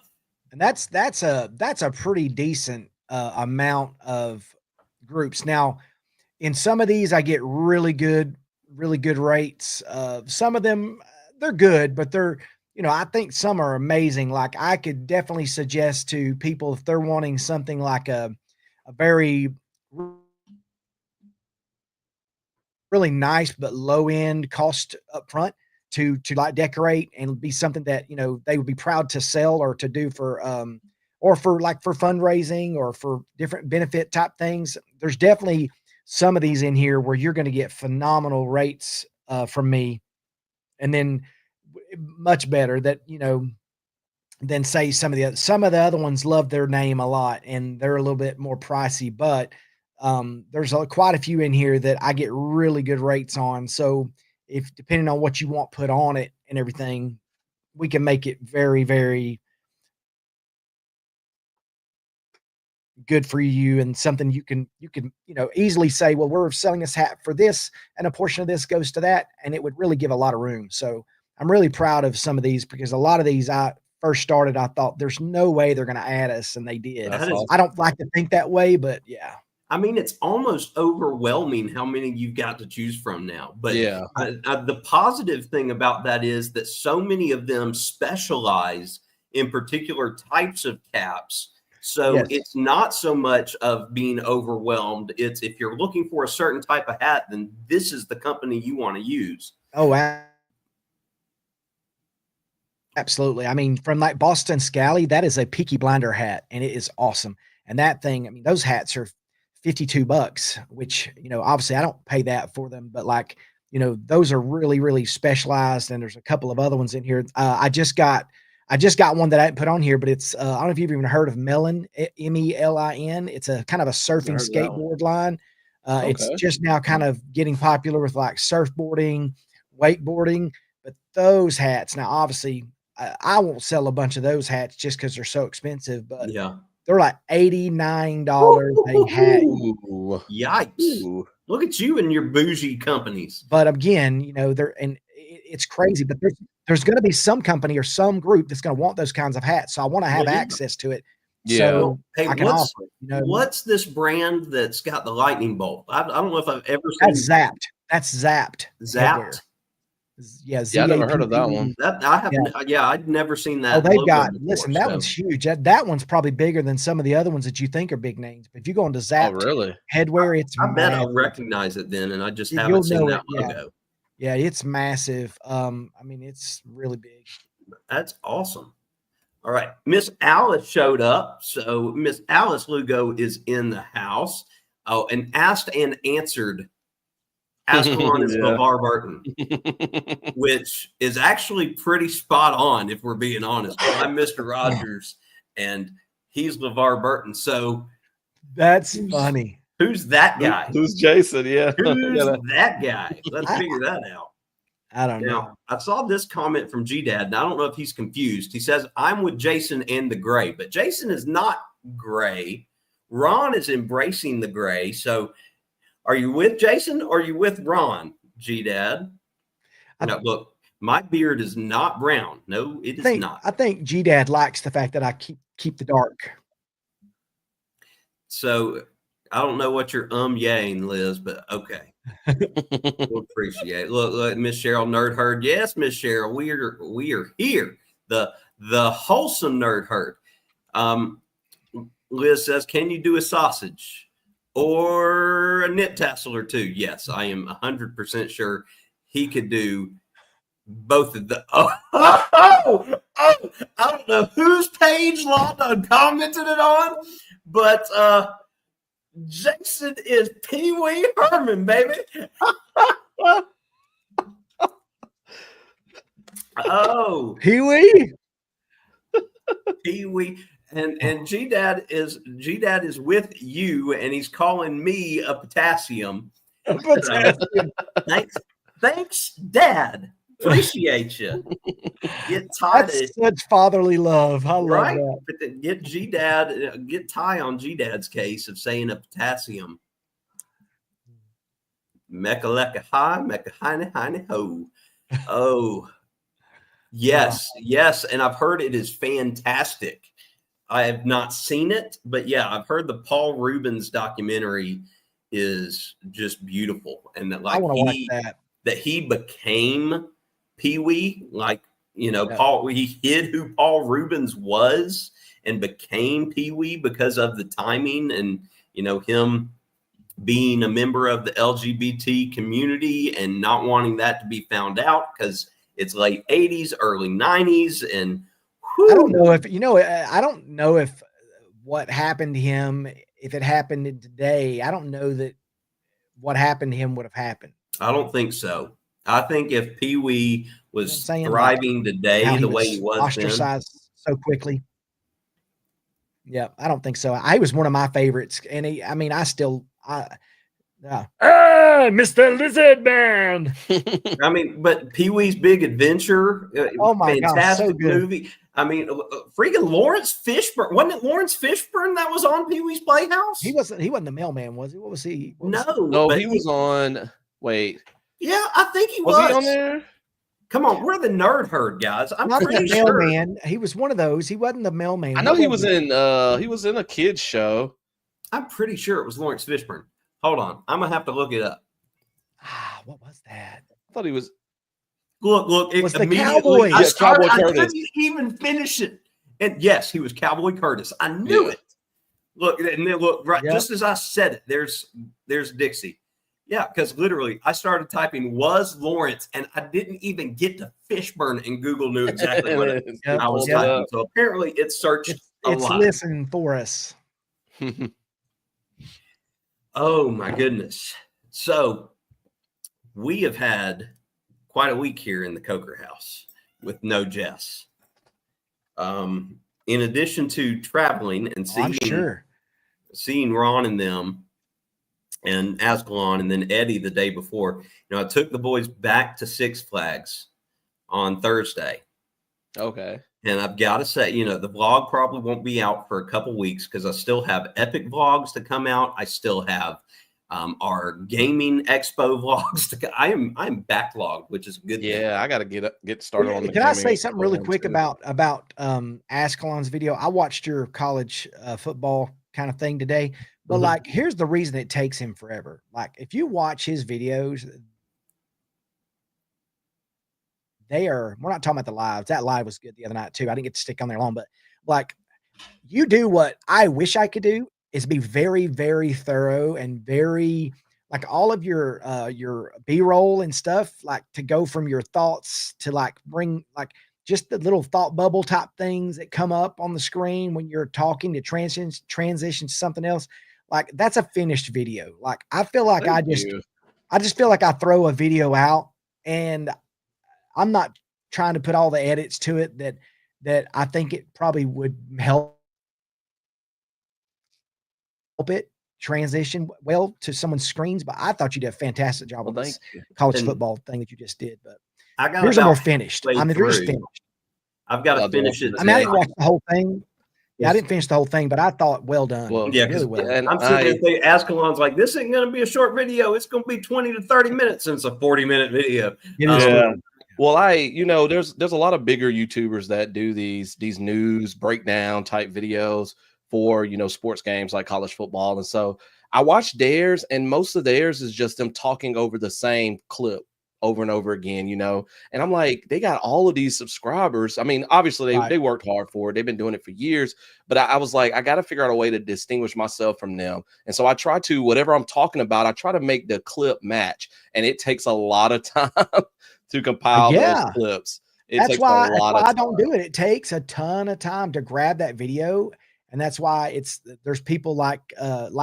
And that's a pretty decent amount of groups. Now, in some of these, I get really good rates. Some of them, they're good, but they're, I think some are amazing. Like I could definitely suggest to people if they're wanting something like a very really nice but low end cost up front to like decorate and be something that they would be proud to sell or to do for or for fundraising or for different benefit type things. There's definitely some of these in here where you're going to get phenomenal rates from me, and then much better that than say some of the other ones love their name a lot and they're a little bit more pricey, but there's quite a few in here that I get really good rates on. So if depending on what you want put on it and everything, we can make it very, very good for you and something you can easily say, well, we're selling this hat for this and a portion of this goes to that, and it would really give a lot of room. So I'm really proud of some of these because a lot of these I first started, I thought there's no way they're going to add us, and they did. Awesome. I don't like to think that way, but yeah. I mean, it's almost overwhelming how many you've got to choose from now. But yeah, the positive thing about that is that so many of them specialize in particular types of caps. So yes, it's not so much of being overwhelmed. It's if you're looking for a certain type of hat, then this is the company you want to use. Oh, absolutely. I mean, from like Boston Scally, that is a Peaky Blinder hat, and it is awesome. And that thing, I mean, those hats are $52, which, obviously I don't pay that for them, but like, those are really, really specialized. And there's a couple of other ones in here. I just got I just got one that I didn't put on here, but it's I don't know if you've even heard of Melin, Melin. It's a kind of a surfing skateboard line. It's just now kind of getting popular with like surfboarding, wakeboarding, but those hats now, obviously, I won't sell a bunch of those hats just because they're so expensive, but Yeah. they're like $89 a hat. Yikes. Ooh. Look at you and your bougie companies. But again, you know, it's crazy, but there's going to be some company or some group that's going to want those kinds of hats. So I want to have access to it. Yeah. So Hey, I can offer it, you know. What's this brand that's got the lightning bolt? I don't know if I've ever seen. That's Zapped. That's Zapped. Zapped. Yeah, I never heard of that one. That I haven't. Yeah, I'd never seen that. Oh, they've got. before, Listen, that one's huge. That one's probably bigger than some of the other ones that you think are big names. But if you go into Zapped really? headwear, it's. I bet I'll recognize it then, and I just haven't You'll seen know that it, yeah. logo. Yeah, it's massive. I mean, it's really big. That's awesome. All right, Miss Alice showed up. So Miss Alice Lugo is in the house. Oh, and asked and answered. Ascalon is LeVar Burton, which is actually pretty spot on, if we're being honest. I'm Mr. Rogers, and he's LeVar Burton. So that's funny. Who's that guy? Who's Jason? Yeah. Who's that guy? Let's figure that out. I don't know. Now, I saw this comment from G-Dad, and I don't know if he's confused. He says, I'm with Jason and the gray, but Jason is not gray. Ron is embracing the gray. So are you with Jason or are you with Ron, G-Dad? Now, look, my beard is not brown. No, it is not. I think G-Dad likes the fact that I keep the dark. So I don't know what you're yang, Liz, but okay. We'll appreciate it. Look, Miss Cheryl Nerd Herd. Yes, Miss Cheryl, we are here. The wholesome Nerd Herd. Liz says, can you do a sausage or a nip tassel or two? Yes, I am 100% sure he could do both of the. I don't know whose page Lawton commented it on, but Jason is Pee Wee Herman, baby. Oh, Pee Wee. Pee Wee. And G-Dad is with you, and he's calling me a potassium. Thanks, Dad. Appreciate you. Get tired. That's such fatherly love. I love that. But get G-Dad, get Ty on G-Dad's case of saying a potassium. Mechaleka high, mechalina ho. Oh, yes, and I've heard it is fantastic. I have not seen it, but yeah, I've heard the Paul Rubens documentary is just beautiful, and that like I want to watch that he became Pee Wee, like Paul. He hid who Paul Rubens was and became Pee Wee because of the timing, and him being a member of the LGBT community and not wanting that to be found out because it's late 80s, early 90s, and I don't know if I don't know if what happened to him, if it happened today, I don't know that what happened to him would have happened. I don't think so. I think if Pee Wee was thriving today the way he was ostracized so quickly. Yeah, I don't think so. He was one of my favorites, and Mr. Lizard Man. I mean, but Pee Wee's Big Adventure, oh my fantastic God, so good. movie. I mean, freaking Lawrence Fishburne. Wasn't it Lawrence Fishburne that was on Pee Wee's Playhouse? He wasn't the mailman, was he? What was he? No, he was on. Wait. Yeah, I think he was. Was he on there? Come on, we're the Nerd Herd, guys. I'm not pretty the sure. mailman. He was one of those. He wasn't the mailman. I know he was in a kids show. I'm pretty sure it was Lawrence Fishburne. Hold on, I'm gonna have to look it up. What was that? I thought he was. Look, it was the Cowboy. I Cowboy Curtis. couldn't even finish it. And yes, he was Cowboy Curtis. I knew it. Look, and then look, right, just as I said it, there's Dixie. Yeah, because literally I started typing was Lawrence, and I didn't even get to Fishburne, and Google knew exactly what I was typing. So apparently it searched a lot. It's listening for us. Oh my goodness. So we have had quite a week here in the Coker house with no Jess. In addition to traveling and I'm sure. seeing Ron and them and Ascalon and then Eddie the day before, I took the boys back to Six Flags on Thursday. Okay. And I've got to say, the vlog probably won't be out for a couple weeks because I still have epic vlogs to come out. I still have our gaming expo vlogs to I'm backlogged, which is a good thing. Yeah, I got to get started on the Can I say gaming something really quick too. about Ascalon's video? I watched your college football kind of thing today, but like, here's the reason it takes him forever. Like, if you watch his videos, we're not talking about the lives. That live was good the other night too. I didn't get to stick on there long, but like, you do what I wish I could do is be very, very thorough and very, like, all of your B-roll and stuff, like, to go from your thoughts to like bring like just the little thought bubble type things that come up on the screen when you're talking to transition to something else. Like, that's a finished video. Like, I feel like I just feel like I throw a video out and I'm not trying to put all the edits to it that I think it probably would help it transition well to someone's screens. But I thought you did a fantastic job on this college football thing that you just did. But I got here's a more finished. I mean, yours finished. I've got to finish it. I mean, I didn't watch the whole thing. Yeah, I didn't finish the whole thing, but I thought well done. Well, yeah, really well. And I'm sitting there Ascalon's like, this ain't going to be a short video. It's going to be 20 to 30 minutes since a 40-minute video. Yeah. Well, there's a lot of bigger YouTubers that do these news breakdown type videos for, sports games like college football. And so I watched theirs, and most of theirs is just them talking over the same clip over and over again, and I'm like, they got all of these subscribers. I mean, obviously they worked hard for it. They've been doing it for years, but I was like, I got to figure out a way to distinguish myself from them. And so I try to, whatever I'm talking about, I try to make the clip match, and it takes a lot of time to compile those clips. That's why I don't do it. It takes a ton of time to grab that video. And that's why there's people like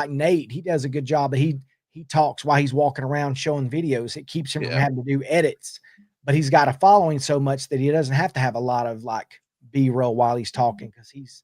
Nate. He does a good job, but he talks while he's walking around showing videos. It keeps him from having to do edits, but he's got a following so much that he doesn't have to have a lot of like B-roll while he's talking. Cause he's,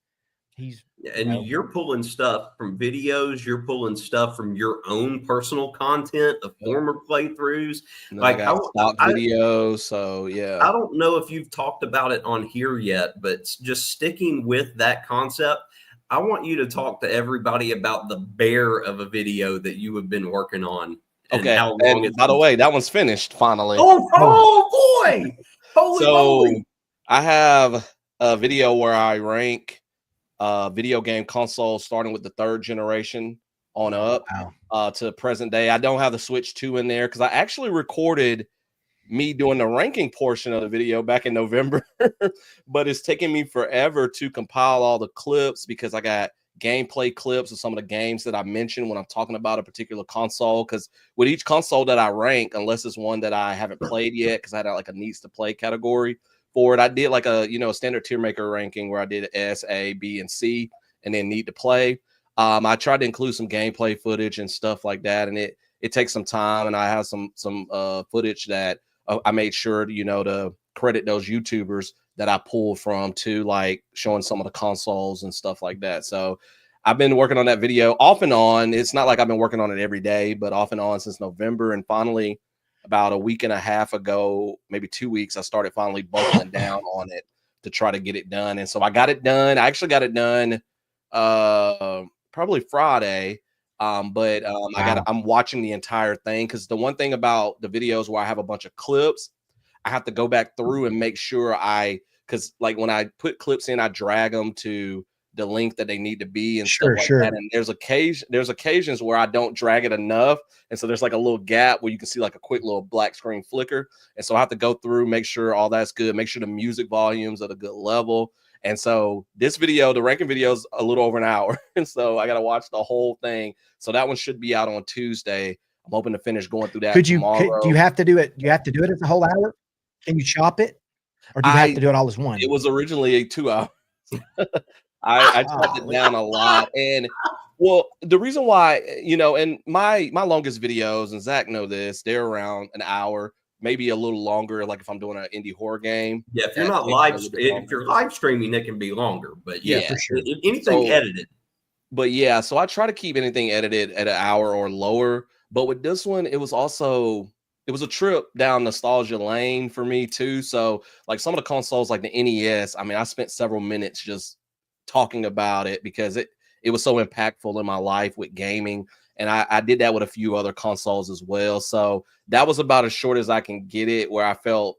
you're pulling stuff from videos. You're pulling stuff from your own personal content of former playthroughs. Like stock videos. So yeah, I don't know if you've talked about it on here yet, but just sticking with that concept, I want you to talk to everybody about the bear of a video that you have been working on. Okay. How long and by the way, that one's finished finally. Oh boy. Holy moly. I have a video where I rank video game consoles starting with the 3rd generation on up to present day. I don't have the Switch 2 in there because I actually recorded me doing the ranking portion of the video back in November, but it's taking me forever to compile all the clips because I got gameplay clips of some of the games that I mentioned when I'm talking about a particular console. Because with each console that I rank, unless it's one that I haven't played yet, because I had like a needs to play category for it, I did like a standard tier maker ranking where I did S, A, B, and C, and then need to play. I tried to include some gameplay footage and stuff like that, and it takes some time, and I have some footage that I made sure to credit those YouTubers that I pulled from to like showing some of the consoles and stuff like that. So I've been working on that video off and on. It's not like I've been working on it every day, but off and on since November. And finally, about a week and a half ago, maybe 2 weeks, I started finally buckling down on it to try to get it done. And so I got it done. I actually got it done probably Friday. I'm watching the entire thing because the one thing about the videos where I have a bunch of clips, I have to go back through and make sure because like when I put clips in, I drag them to the length that they need to be and stuff like that. And there's occasions where I don't drag it enough, and so there's like a little gap where you can see like a quick little black screen flicker, and so I have to go through, make sure all that's good, make sure the music volume's at a good level. And so this video, the ranking video, is a little over an hour. And so I got to watch the whole thing. So that one should be out on Tuesday. I'm hoping to finish going through that tomorrow. Do you have to do it? Do you have to do it as a whole hour? Can you chop it? Or do you have to do it all as one? It was originally 2 hours. I chopped it down a lot. And well, the reason why, and my longest videos, and Zach know this, they're around an hour. maybe a little longer, like if I'm doing an indie horror game. Yeah, if you're that not takes a live, little bit if longer. you're live streaming, it can be longer. But yeah, Yeah, for sure. Anything So- edited. But yeah, so I try to keep anything edited at an hour or lower. But with this one, it was a trip down nostalgia lane for me too. So like some of the consoles, like the NES, I mean, I spent several minutes just talking about it because it was so impactful in my life with gaming. And I did that with a few other consoles as well. So that was about as short as I can get it, where I felt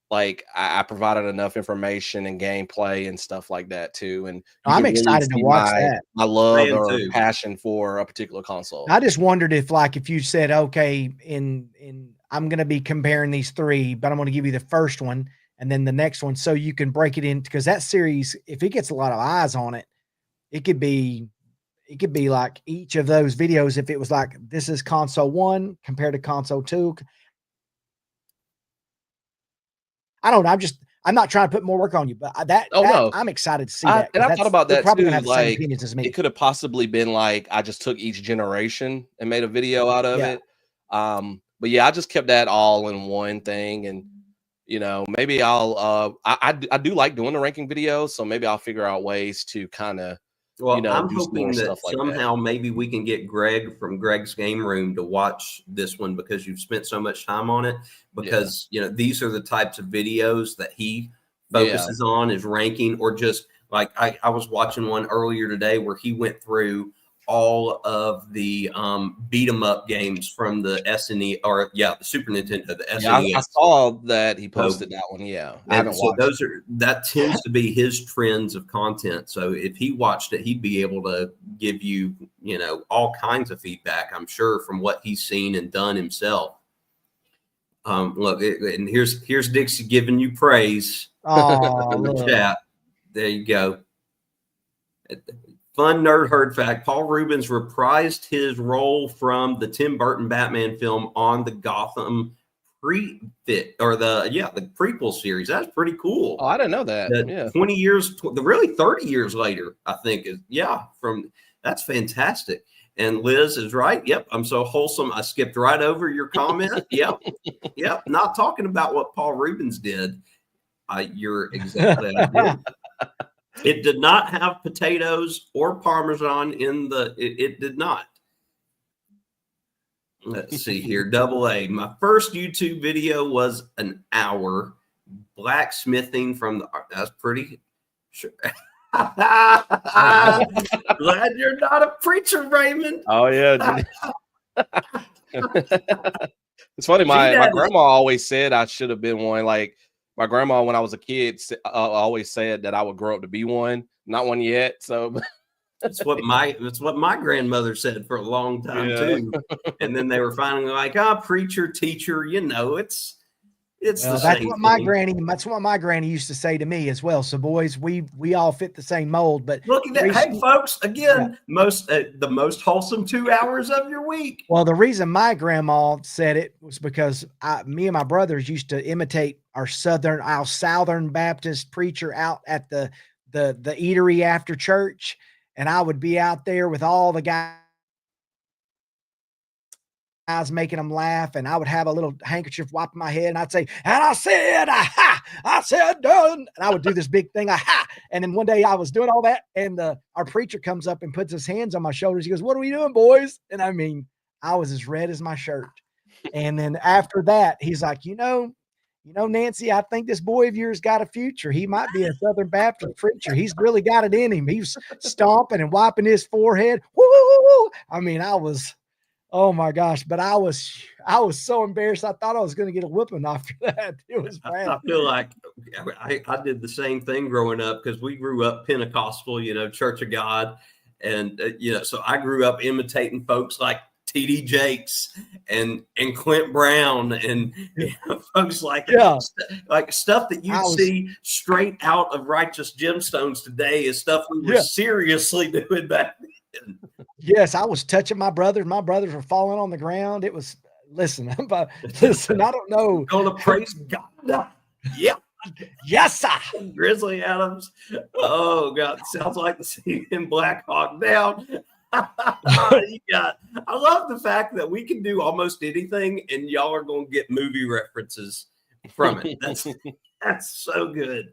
like I provided enough information and gameplay and stuff like that too. And you I'm can really excited to see watch that. my love Man, or too. passion for a particular console. I just wondered if you said, okay, in I'm going to be comparing these three, but I'm going to give you the first one and then the next one, so you can break it in, because that series, if it gets a lot of eyes on it, it could be like each of those videos. If it was like, this is console 1 compared to console 2. I don't know. I'm not trying to put more work on you, but No. I'm excited to see that. And I thought about they're that probably too. gonna have the same Like opinions as me. it could have possibly been like I just took each generation and made a video out of Yeah. it. But yeah, I just kept that all in one thing, and maybe I'll I do like doing the ranking videos, so maybe I'll figure out ways to kind of Well, I'm do some hoping more that stuff like that. somehow maybe we can get Greg from Greg's Game Room to watch this one, because you've spent so much time on it. Because these are the types of videos that he focuses on, is ranking, or just like I was watching one earlier today where he went through all of the beat 'em up games from the SNES, or the Super Nintendo, the SNES. Yeah, I saw that he posted that one. Yeah, I haven't so watched that tends to be his trends of content. So if he watched it, he'd be able to give you, all kinds of feedback, I'm sure, from what he's seen and done himself. Look, and here's Dixie giving you praise in the chat. There you go. Fun nerd herd fact: Paul Reubens reprised his role from the Tim Burton Batman film on the Gotham the prequel series. That's pretty cool. Oh, I didn't know that. 20 years, really 30 years later, I think that's fantastic. And Liz is right. Yep, I'm so wholesome. I skipped right over your comment. Yep. Not talking about what Paul Reubens did. You're exactly right. It did not have potatoes or Parmesan in it did not. Let's see here. AA. My first YouTube video was an hour blacksmithing from that's pretty sure. Glad you're not a preacher, Raymond. Oh yeah. It's funny. My grandma always said I should have been one. Like my grandma, when I was a kid, always said that I would grow up to be one. Not one yet. So it's what my grandmother said for a long time too. And then they were finally like, preacher, teacher, it's the that's same what thing. that's what my granny used to say to me as well. So boys, we all fit the same mold. But look at that. Hey folks, again, the most wholesome 2 hours of your week. Well, the reason my grandma said it was because me and my brothers used to imitate our Southern Baptist preacher out at the eatery after church, and I would be out there with all the guys making them laugh, and I would have a little handkerchief wiping my head, and I'd say, and I said, aha, I said done, and I would do this big thing, aha. And then one day I was doing all that, and our preacher comes up and puts his hands on my shoulders. He goes, "What are we doing, boys?" And I mean, I was as red as my shirt. And then after that, he's like, Nancy, I think this boy of yours got a future. He might be a Southern Baptist preacher. He's really got it in him. He was stomping and wiping his forehead. Woo! I mean, oh my gosh, but I was so embarrassed. I thought I was going to get a whipping after that. It was bad. I feel like I did the same thing growing up, because we grew up Pentecostal, Church of God. And, so I grew up imitating folks like T.D. Jakes and Clint Brown and folks like stuff that you see straight out of Righteous Gemstones today is stuff we were seriously doing back then. Yes, I was touching my brothers. My brothers were falling on the ground. It was listen, I don't know. Gonna praise God. Yep. Yes, sir. Grizzly Adams. Oh God, sounds like the scene in Black Hawk Down. Yeah, I love the fact that we can do almost anything, and y'all are going to get movie references from it. That's so good.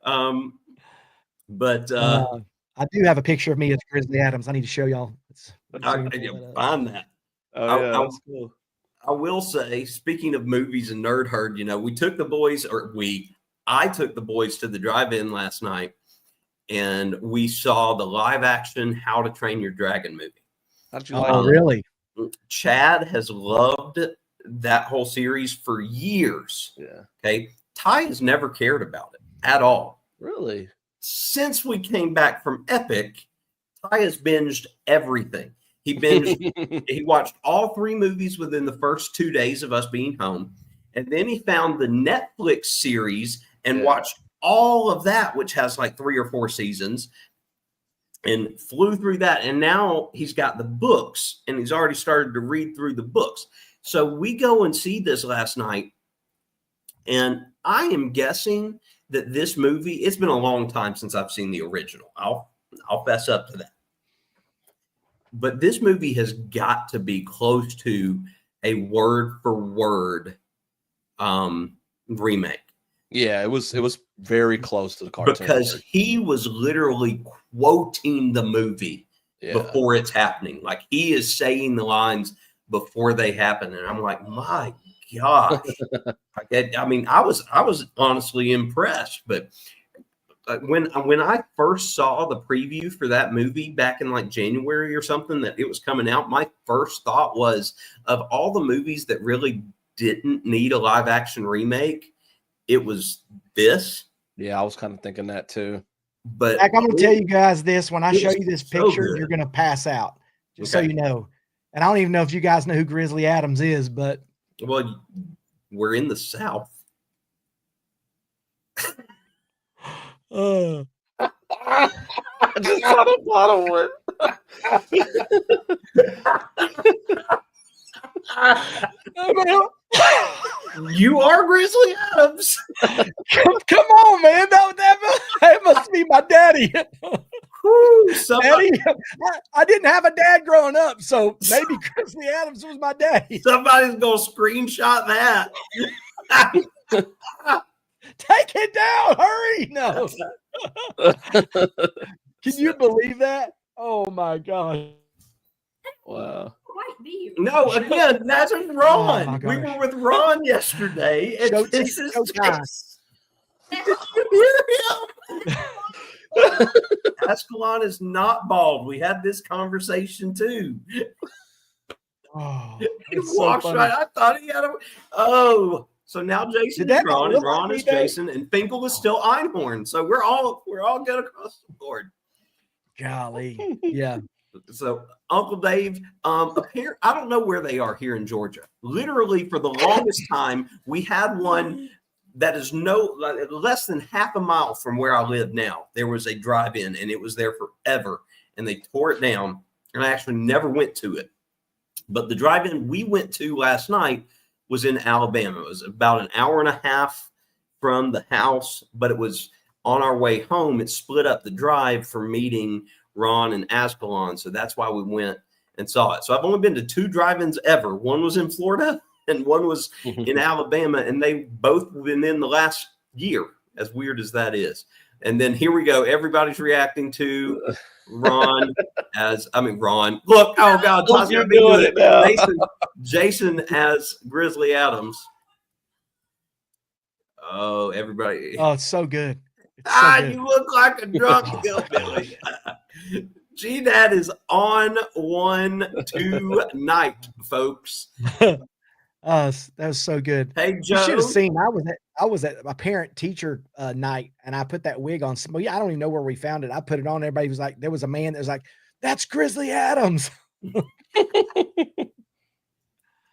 But I do have a picture of me as Grizzly Adams. I need to show y'all. I find that. Oh yeah, that's cool. I will say, speaking of movies and Nerd Herd, we took the boys, I took the boys to the drive-in last night, and we saw the live action How to Train Your Dragon movie. How'd you like Oh, really? Chad has loved that whole series for years. Yeah. Okay. Ty has never cared about it at all. Really? Since we came back from Epic, Ty has binged everything. He watched all 3 movies within the first 2 days of us being home. And then he found the Netflix series and watched all of that, which has like 3 or 4 seasons, and flew through that. And now he's got the books, and he's already started to read through the books. So we go and see this last night. And I am guessing that this movie, it's been a long time since I've seen the original. I'll fess up to that. But this movie has got to be close to a word for word remake. Yeah, it was very close to the cartoon. Because he was literally quoting the movie before it's happening. Like, he is saying the lines before they happen. And I'm like, my gosh. I mean, I was honestly impressed. But when I first saw the preview for that movie back in like January or something that it was coming out, my first thought was, of all the movies that really didn't need a live action remake, it was this. Yeah, I was kind of thinking that too. But Zach, I'm going to tell you guys this. When I show you this so picture, good. you're going to pass out. Just so you know. And I don't even know if you guys know who Grizzly Adams is, but. Well, we're in the South. I just saw the bottom one. You are Grizzly Adams. Come on, man. That must be my daddy. Whew, Daddy, I didn't have a dad growing up, so maybe Grizzly Adams was my daddy. Somebody's going to screenshot that. Take it down. Hurry. No. Can you believe that? Oh, my gosh. Wow. No, again, that's Ron. We were with Ron yesterday. And this is Did you hear him? Ascalon is not bald. We had this conversation too. Oh, He walks right. I thought he had a. Oh, so now Jason is Ron, and Ron is Jason, and Finkel is still Einhorn. So we're all good across the board. Golly, yeah. So Uncle Dave, I don't know where they are here in Georgia. Literally, for the longest time, we had one that is less than half a mile from where I live now. There was a drive-in, and it was there forever, and they tore it down. And I actually never went to it. But the drive-in we went to last night was in Alabama. It was about an hour and a half from the house, but it was on our way home. It split up the drive for meeting Ron and Ascalon. So that's why we went and saw it. So I've only been to 2 drive-ins ever. One was in Florida and one was in Alabama, and they both been in the last year, as weird as that is. And then here we go. Everybody's reacting to Ron Ron. Look, oh God, You're doing it now. Jason as Grizzly Adams. Oh, everybody. Oh, it's so good. It's so good. You look like a drunk hillbilly. G-Dad is on one tonight, folks. That was so good. Hey, Joe. You should have seen. I was at a parent teacher night, and I put that wig on. I don't even know where we found it. I put it on. Everybody was like, there was a man that was like, "That's Grizzly Adams."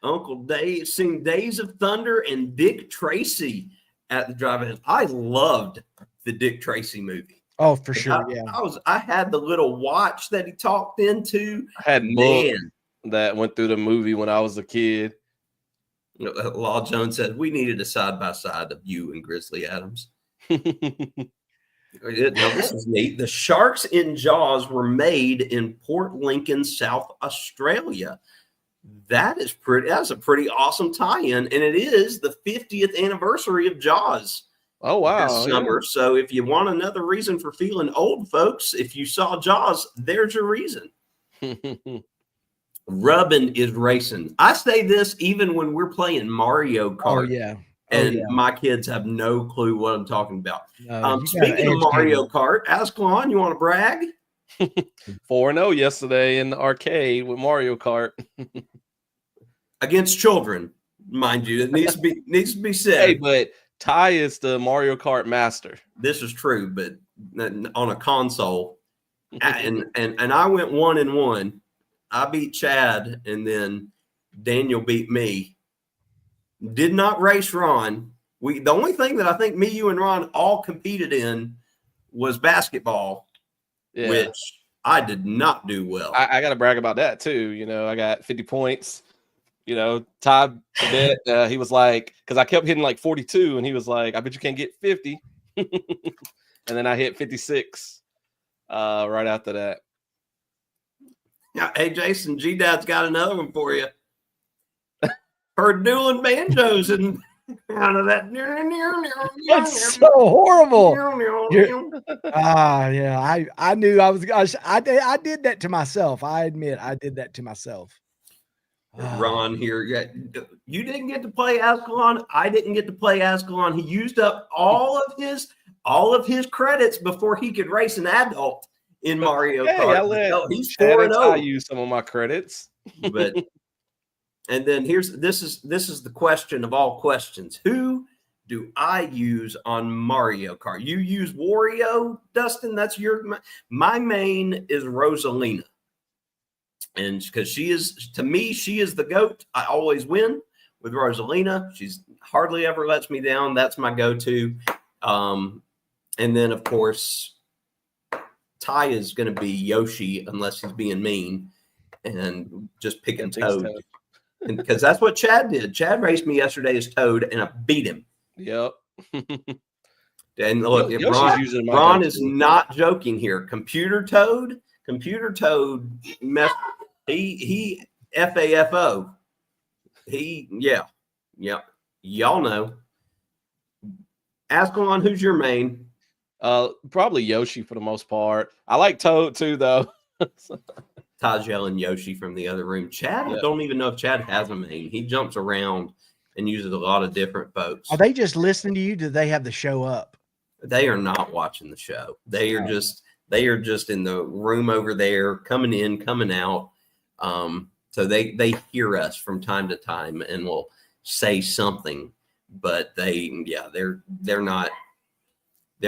Uncle Dave sing Days of Thunder and Dick Tracy at the drive-in. I loved the Dick Tracy movie. Oh, for sure. Yeah. I had the little watch that he talked into. I had books that went through the movie when I was a kid. Law Jones said we needed a side-by-side of you and Grizzly Adams. Now this is neat. The sharks in Jaws were made in Port Lincoln, South Australia. That's a pretty awesome tie-in, and it is the 50th anniversary of Jaws. Oh wow! This summer. Yeah. So if you want another reason for feeling old, folks, if you saw Jaws, there's your reason. Rubbin is racing. I say this even when we're playing Mario Kart. Oh yeah. And my kids have no clue what I'm talking about. No, Speaking of Mario Kart, Ascalon, you want to brag? 4-0 yesterday in the arcade with Mario Kart. Against children, mind you. It needs to be said. Hey, but Ty is the Mario Kart master. This is true, but on a console. and I went 1-1. I beat Chad, and then Daniel beat me. Did not race Ron. The only thing that I think me, you, and Ron all competed in was basketball, which I did not do well. I got to brag about that too. You know, I got 50 points. You know, Ty a bit. He was like, because I kept hitting like 42, and he was like, "I bet you can't get 50." And then I hit 56 right after that. Yeah, hey Jason, G-Dad's got another one for you. Heard dueling banjos and out of that. That's so horrible. Yeah. I knew I was. I did that to myself. I admit I did that to myself. Ron here. You didn't get to play Ascalon. I didn't get to play Ascalon. He used up all of his credits before he could race an adult in Mario Kart. He's 4-0. I use some of my credits, but. And then this is the question of all questions. Who do I use on Mario Kart? You use Wario, Dustin? That's my main is Rosalina. And because to me, she is the GOAT. I always win with Rosalina. She's hardly ever lets me down. That's my go-to. And then of course, Ty is going to be Yoshi unless he's being mean and just picking Toad. Because that's what Chad did. Chad raced me yesterday as Toad, and I beat him. Yep. And look, Ron is not joking here. Computer Toad messed. He FAFO. Y'all know. Ascalon, who's your main? Probably Yoshi for the most part. I like Toad too, though. Tajel and Yoshi from the other room. Chad, I don't even know if Chad has a main. He jumps around and uses a lot of different folks. Are they just listening to you? Do they have the show up? They are not watching the show. They are just in the room over there, coming in, coming out. So they hear us from time to time and will say something, but they're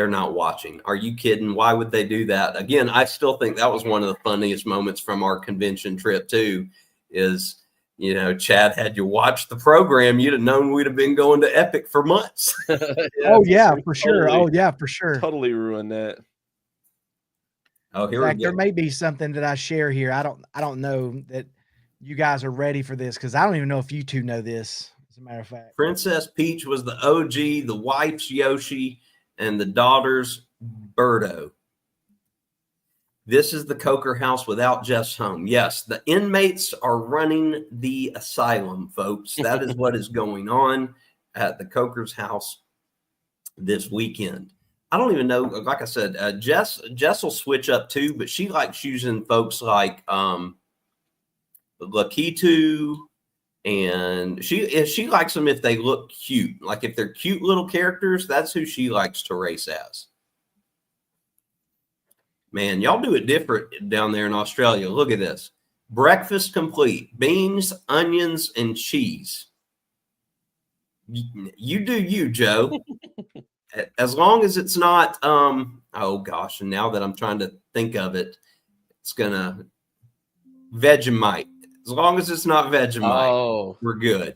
not watching. Are you kidding? Why would they do that? Again, I still think that was one of the funniest moments from our convention trip too, is, Chad had you watch the program. You'd have known we'd have been going to Epic for months. For sure. Totally ruined that. Oh, here we go. There may be something that I share here. I don't know that you guys are ready for this, because I don't even know if you two know this, as a matter of fact. Princess Peach was the OG, the wife's Yoshi, and the daughter's Birdo. This is the Coker house without Jeff's home. Yes, the inmates are running the asylum, folks. That is what is going on at the Coker's house this weekend. I don't even know. Like I said, Jess will switch up too, but she likes using folks like Lakitu, and she likes them if they look cute. Like if they're cute little characters, that's who she likes to race as. Man, y'all do it different down there in Australia. Look at this. Breakfast complete. Beans, onions, and cheese. You do you, Joe. As long as it's not, oh gosh, and now that I'm trying to think of it, it's gonna Vegemite. As long as it's not Vegemite, we're good.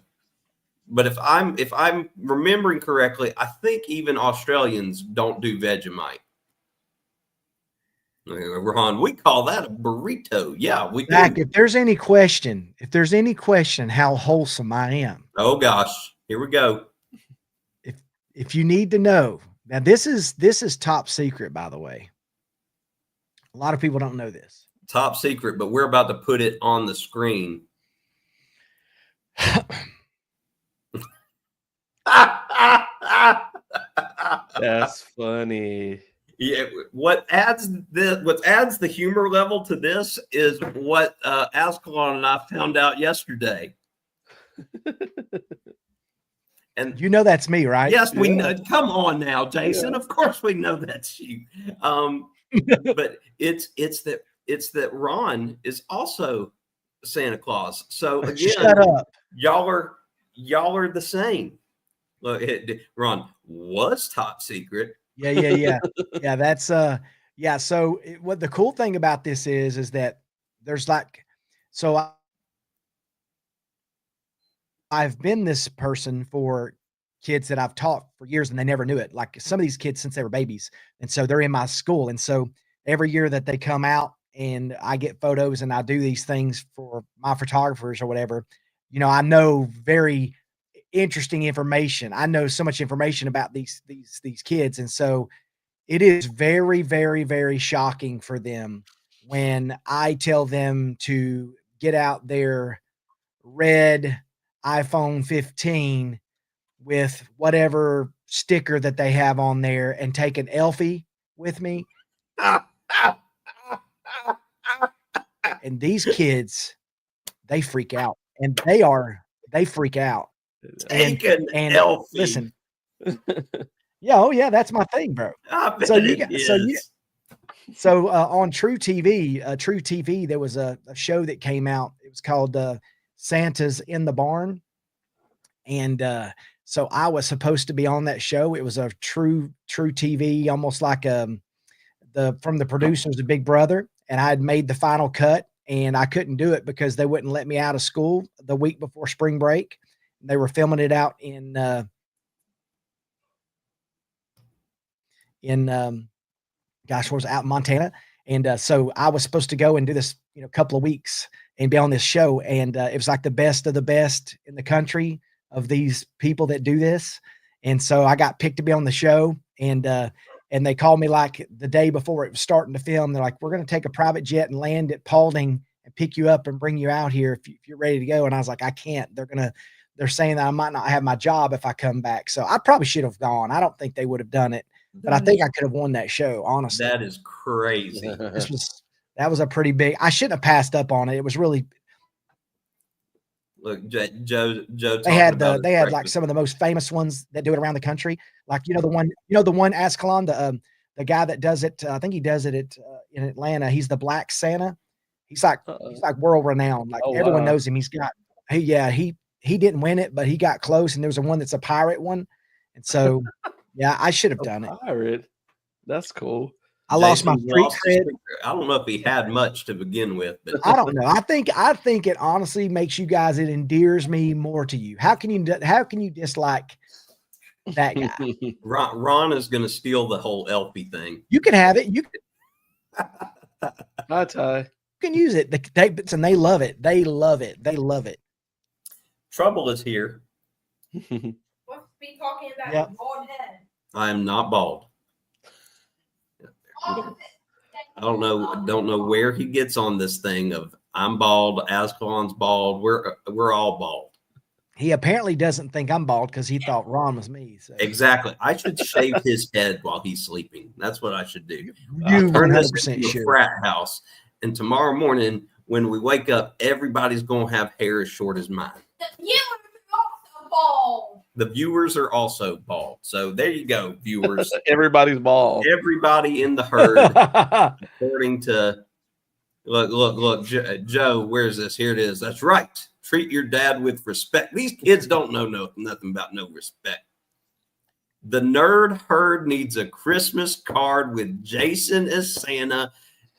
But if I'm remembering correctly, I think even Australians don't do Vegemite. Ron, we call that a burrito. Yeah, we do. If there's any question how wholesome I am. Oh gosh, here we go. If you need to know, Now this is top secret, by the way. A lot of people don't know this. Top secret, but we're about to put it on the screen. That's funny. Yeah, what adds the humor level to this is what Ascalon and I found out yesterday. And you know that's me, right? Yes, we know. Come on now, Jason. Yeah. Of course we know that's you. But it's that Ron is also Santa Claus. So again, shut up. Y'all are the same. Look, Ron was top secret. Yeah. That's yeah. So what the cool thing about this is that there's like, so I've been this person for kids that I've taught for years and they never knew it. Like some of these kids since they were babies. And so they're in my school. And so every year that they come out and I get photos and I do these things for my photographers or whatever, you know, I know very interesting information. I know so much information about these kids. And so it is very, very, very shocking for them when I tell them to get out their red iPhone 15 with whatever sticker that they have on there and take an Elfie with me. And these kids, they freak out and they freak out. Take an Elfie. Listen. Yeah, oh yeah, that's my thing, bro. So on True TV, there was a show that came out. It was called Santa's in the Barn. And so I was supposed to be on that show. It was a true TV, almost like from the producers of Big Brother. And I had made the final cut and I couldn't do it because they wouldn't let me out of school the week before spring break. They were filming it out in gosh, where was it? Out in Montana. And so I was supposed to go and do this, you know, couple of weeks and be on this show. And it was like the best of the best in the country of these people that do this. And so I got picked to be on the show. And they called me like the day before it was starting to film. They're like, we're going to take a private jet and land at Paulding and pick you up and bring you out here if you're ready to go. And I was like, I can't. They're saying that I might not have my job if I come back. So I probably should have gone. I don't think they would have done it, but I think I could have won that show. Honestly, that is crazy. That was a pretty big, I shouldn't have passed up on it. It was really, look, Joe, they had like some of the most famous ones that do it around the country. Like, you know, the one Ascalon, the guy that does it, I think he does it in Atlanta. He's the Black Santa. He's like world renowned. Like everyone knows him. He didn't win it, but he got close. And there was one that's a pirate one. And so, yeah, I should have done it. Pirate. That's cool. I lost my street cred. I don't know if he had much to begin with, but I don't know. I think it honestly makes you guys, it endears me more to you. How can you dislike that guy? Ron is going to steal the whole Elfie thing. You can have it. You Hi, Ty. can use it. And they love it. They love it. They love it. Trouble is here. What's be talking about your bald head? I am not bald. I don't know where he gets on this thing of I'm bald, Ascalon's bald. We're all bald. He apparently doesn't think I'm bald because he thought Ron was me. So. Exactly. I should shave his head while he's sleeping. That's what I should do. You turn this 100% into a sure. frat house, and tomorrow morning when we wake up, everybody's going to have hair as short as mine. The viewers are also bald. The viewers are also bald. So there you go, viewers. Everybody's bald. Everybody in the herd, according to look, Joe, where's this? Here it is. That's right. Treat your dad with respect. These kids don't know nothing about no respect. The nerd herd needs a Christmas card with Jason as Santa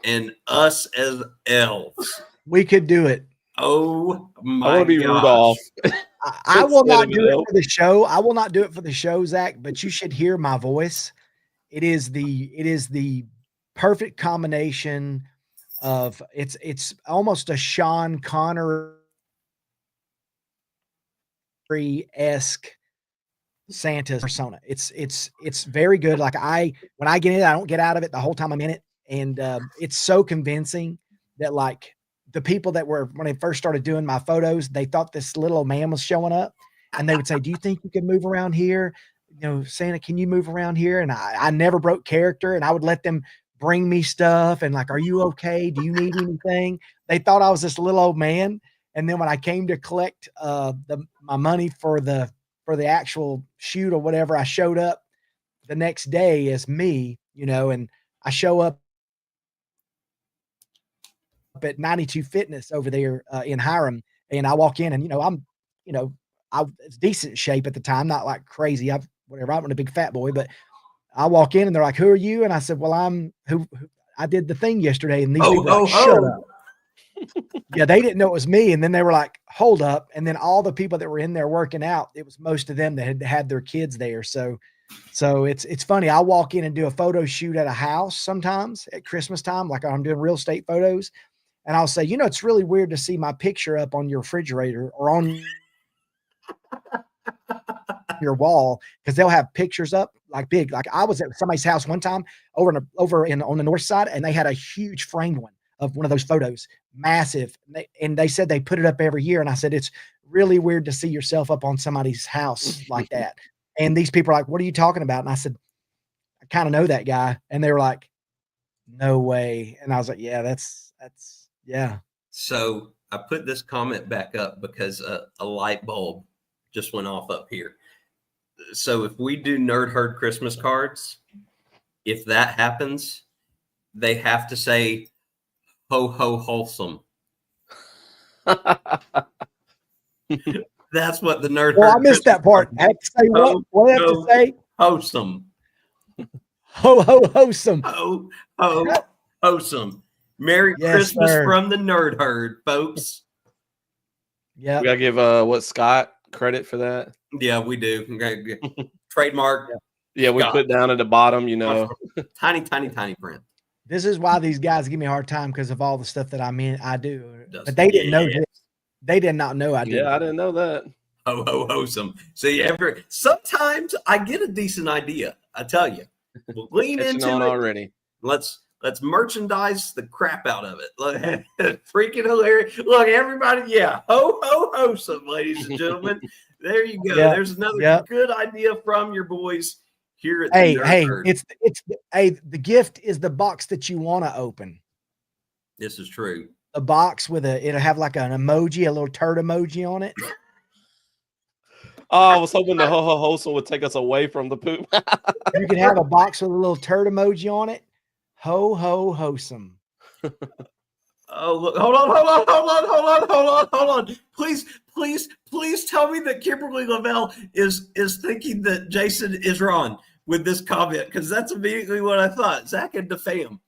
and us as elves. We could do it. Oh my! I want to be Rudolph. I will not do it for the show. I will not do it for the show, Zach, but you should hear my voice. It is the perfect combination of it's almost a Sean Connery-esque Santa's persona. It's very good. Like when I get in it, I don't get out of it the whole time I'm in it. And it's so convincing that like the people that were, when I first started doing my photos, they thought this little old man was showing up and they would say, do you think you can move around here? You know, Santa, can you move around here? And I never broke character, and I would let them bring me stuff and like, are you okay? Do you need anything? They thought I was this little old man. And then when I came to collect my money for the actual shoot or whatever, I showed up the next day as me, you know, and I show up at 92 Fitness over there in Hiram, and I walk in, and I'm, I was decent shape at the time, not like crazy. I'm a big fat boy, but I walk in and they're like, "Who are you?" And I said, "Well, I'm who I did the thing yesterday." And these people were like, "Shut up." Yeah, they didn't know it was me. And then they were like, "Hold up." And then all the people that were in there working out, it was most of them that had their kids there. So it's funny. I walk in and do a photo shoot at a house sometimes at Christmas time, like I'm doing real estate photos. And I'll say, it's really weird to see my picture up on your refrigerator or on your wall, because they'll have pictures up like big. Like I was at somebody's house one time on the north side, and they had a huge framed one of one of those photos, massive. And they said they put it up every year. And I said, it's really weird to see yourself up on somebody's house like that. And these people are like, "What are you talking about?" And I said, "I kind of know that guy." And they were like, "No way." And I was like, "Yeah, that's yeah." So I put this comment back up because a light bulb just went off up here. So if we do Nerd Herd Christmas cards, if that happens, they have to say "Ho ho wholesome." That's what the Nerd Well, Herd I missed that part. I have to say what? What do I have to say? Wholesome. Ho ho wholesome. Ho ho wholesome. Merry Yes, Christmas sir. from the Nerd Herd, folks. Yeah. We gotta give what Scott credit for that. Yeah, we do. Trademark. Yeah, we Scott. put down at the bottom, Tiny, tiny, tiny print. This is why these guys give me a hard time, because of all the stuff that I do. But they didn't know this. They did not know I did. Yeah, I didn't know that. Ho ho wholesome. See, sometimes I get a decent idea. I tell you, we'll lean into it already. Let's merchandise the crap out of it. Look, freaking hilarious. Look, everybody, yeah, ho ho wholesome, ladies and gentlemen. There you go. There's another good idea from your boys here at the Hey, Herd. The gift is the box that you want to open. This is true. A box with it'll have like an emoji, a little turd emoji on it. Oh, I was hoping the ho ho wholesome would take us away from the poop. You can have a box with a little turd emoji on it. Ho ho wholesome. Oh, look, hold on. Please tell me that Kimberly Lavelle is thinking that Jason is wrong with this comment, because that's immediately what I thought. Zach and defam.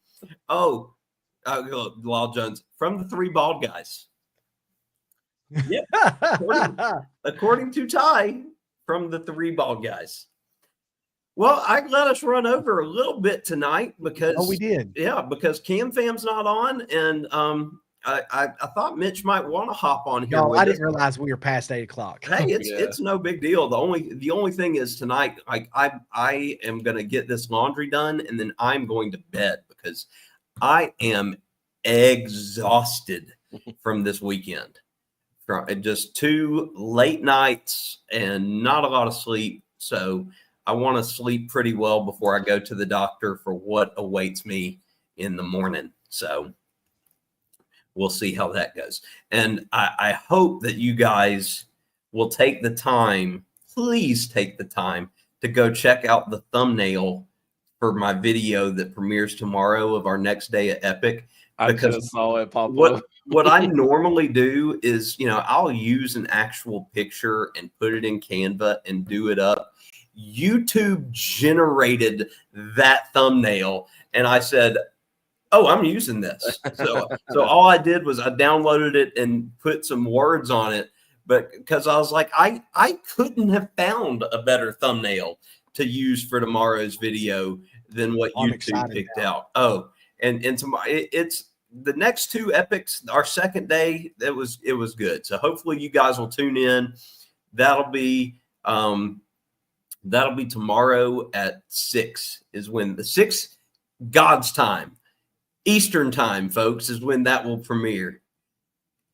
Oh, Law Jones from the Three Bald Guys. Yeah, according to Ty, from the Three Bald Guys. Well, I let us run over a little bit tonight because we did. Yeah, because Cam Fam's not on, and I thought Mitch might want to hop on here. No, I didn't realize we were past 8 o'clock. Hey, it's no big deal. The only thing is tonight, I am gonna get this laundry done, and then I'm going to bed because I am exhausted from this weekend. From just 2 late nights and not a lot of sleep. So I want to sleep pretty well before I go to the doctor for what awaits me in the morning. So we'll see how that goes. And I hope that you guys will take the time, please take the time to go check out the thumbnail for my video that premieres tomorrow of our next day at Epic. I just saw it pop up. What I normally do is, I'll use an actual picture and put it in Canva and do it up. YouTube generated that thumbnail, and I said, "Oh, I'm using this." So all I did was I downloaded it and put some words on it, but because I was like, I couldn't have found a better thumbnail to use for tomorrow's video than what YouTube picked out. Oh, and tomorrow it's the next 2 epics. Our second day, it was good. So hopefully you guys will tune in. That'll be That'll be tomorrow at 6 is when the 6 God's time, Eastern time, folks, is when that will premiere.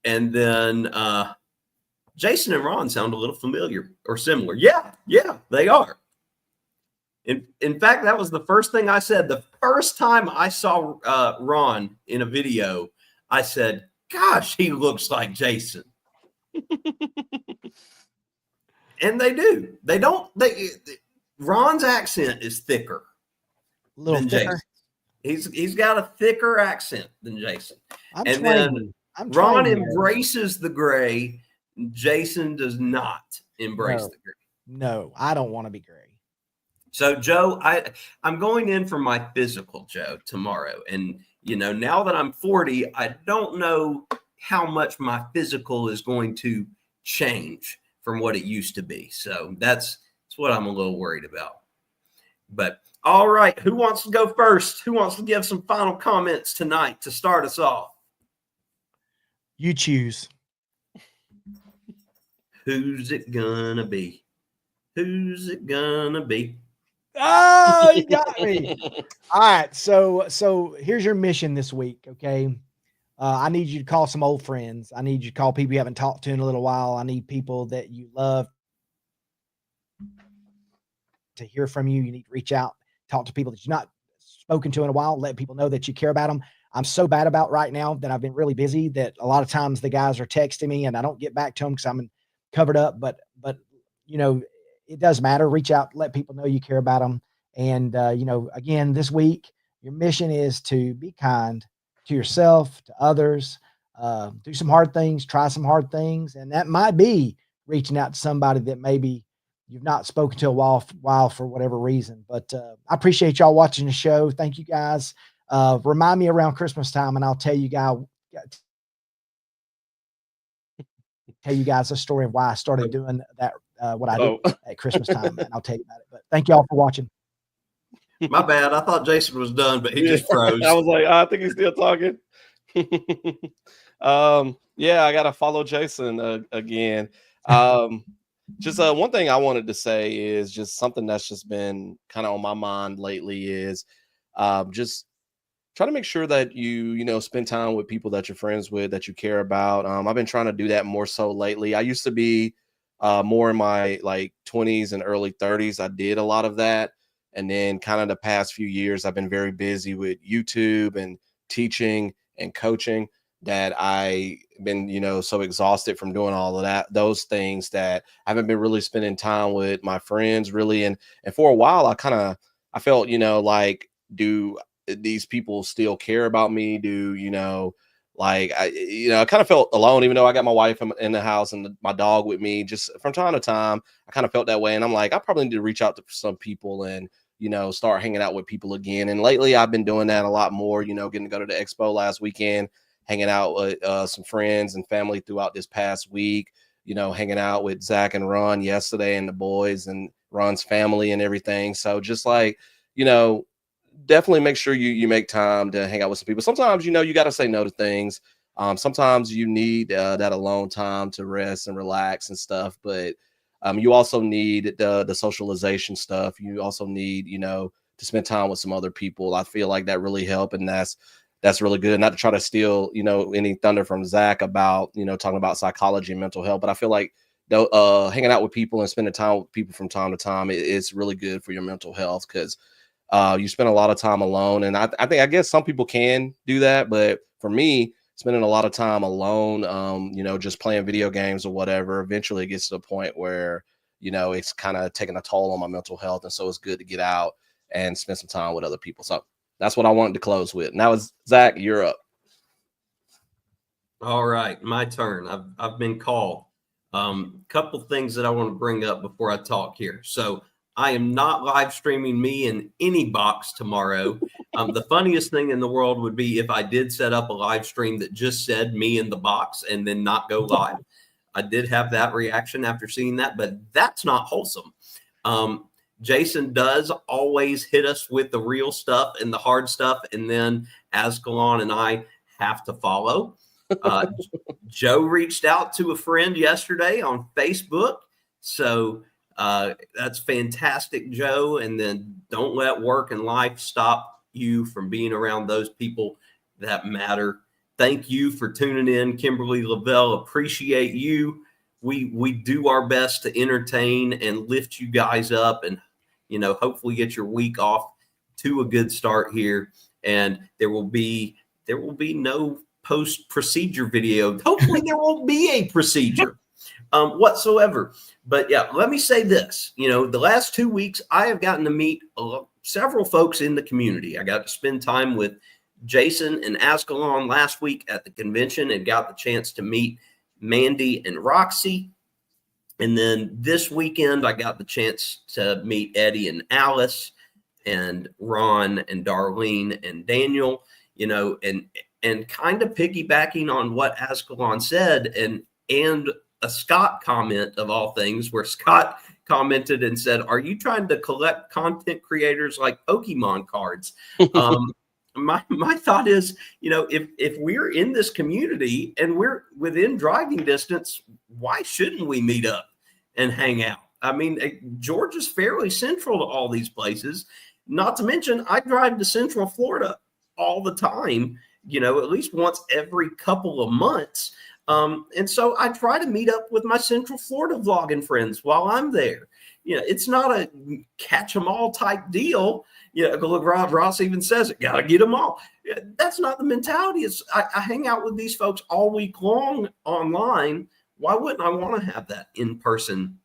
And then Jason and Ron sound a little familiar or similar. Yeah, they are. In fact, that was the first thing I said. The first time I saw Ron in a video, I said, gosh, he looks like Jason. And they do. Ron's accent is thicker. A little thicker. Jason. He's got a thicker accent than Jason. Then Ron embraces the gray. Jason does not embrace the gray. No, I don't want to be gray. So, Joe, I'm going in for my physical, Joe, tomorrow. And, now that I'm 40, I don't know how much my physical is going to change from what it used to be. So that's what I'm a little worried about. But all right, who wants to go first? Who wants to give some final comments tonight to start us off? You choose. Who's it gonna be? Who's it gonna be? Oh, you got me. All right. So here's your mission this week. Okay. I need you to call some old friends. I need you to call people you haven't talked to in a little while. I need people that you love to hear from you. You need to reach out, talk to people that you've not spoken to in a while, let people know that you care about them. I'm so bad about right now that I've been really busy that a lot of times the guys are texting me and I don't get back to them because I'm covered up, but it does matter. Reach out, let people know you care about them. And, again, this week, your mission is to be kind to yourself, to others, do some hard things, try some hard things. And that might be reaching out to somebody that maybe you've not spoken to a while for whatever reason. But I appreciate y'all watching the show. Thank you guys. Remind me around Christmas time and I'll tell you guys a story of why I started doing that, what I do at Christmas time. And I'll tell you about it. But thank y'all for watching. My bad. I thought Jason was done, but he just froze. I was like, I think he's still talking. I got to follow Jason again. Just one thing I wanted to say is just something that's just been kind of on my mind lately is just try to make sure that you spend time with people that you're friends with, that you care about. I've been trying to do that more so lately. I used to be more in my 20s and early 30s. I did a lot of that. And then kind of the past few years, I've been very busy with YouTube and teaching and coaching that I've been, so exhausted from doing all of those things that I haven't been really spending time with my friends really. And for a while, I felt, do these people still care about me? I kind of felt alone, even though I got my wife in the house and my dog with me. Just from time to time, I kind of felt that way. And I'm like, I probably need to reach out to some people and, start hanging out with people again. And lately I've been doing that a lot more, getting to go to the expo last weekend, hanging out with some friends and family throughout this past week, hanging out with Zach and Ron yesterday and the boys and Ron's family and everything. So just definitely make sure you make time to hang out with some people. Sometimes, you got to say no to things. Sometimes you need that alone time to rest and relax and stuff. But you also need the socialization stuff. You also need, to spend time with some other people. I feel like that really helped. And that's really good. Not to try to steal, any thunder from Zach about, talking about psychology and mental health. But I feel like hanging out with people and spending time with people from time to time, it's really good for your mental health because you spend a lot of time alone. And I guess some people can do that. But for me, spending a lot of time alone, just playing video games or whatever, eventually it gets to the point where, it's kind of taking a toll on my mental health. And so it's good to get out and spend some time with other people. So that's what I wanted to close with. Now, Zach, you're up. All right, my turn. I've been called. Couple things that I want to bring up before I talk here. So I am not live streaming me in any box tomorrow. The funniest thing in the world would be if I did set up a live stream that just said me in the box and then not go live. I did have that reaction after seeing that, but that's not wholesome. Jason does always hit us with the real stuff and the hard stuff, and then Ascalon and I have to follow. Joe reached out to a friend yesterday on Facebook, so That's fantastic, Joe. And then don't let work and life stop you from being around those people that matter. Thank you for tuning in, Kimberly Lavelle. Appreciate you. We do our best to entertain and lift you guys up, and hopefully get your week off to a good start here. And there will be no post procedure video. Hopefully there won't be a procedure whatsoever. But yeah, let me say this. The last 2 weeks I have gotten to meet several folks in the community. I got to spend time with Jason and Ascalon last week at the convention and got the chance to meet Mandy and Roxy. And then this weekend, I got the chance to meet Eddie and Alice and Ron and Darlene and Daniel, and kind of piggybacking on what Ascalon said and a Scott comment of all things, where Scott commented and said, "Are you trying to collect content creators like Pokemon cards?" My thought is, if we're in this community and we're within driving distance, why shouldn't we meet up and hang out? I mean, Georgia's fairly central to all these places. Not to mention, I drive to Central Florida all the time, at least once every couple of months. And so I try to meet up with my Central Florida vlogging friends while I'm there. It's not a catch them all type deal. Look, Ross even says it, got to get them all. That's not the mentality. I hang out with these folks all week long online. Why wouldn't I want to have that in-person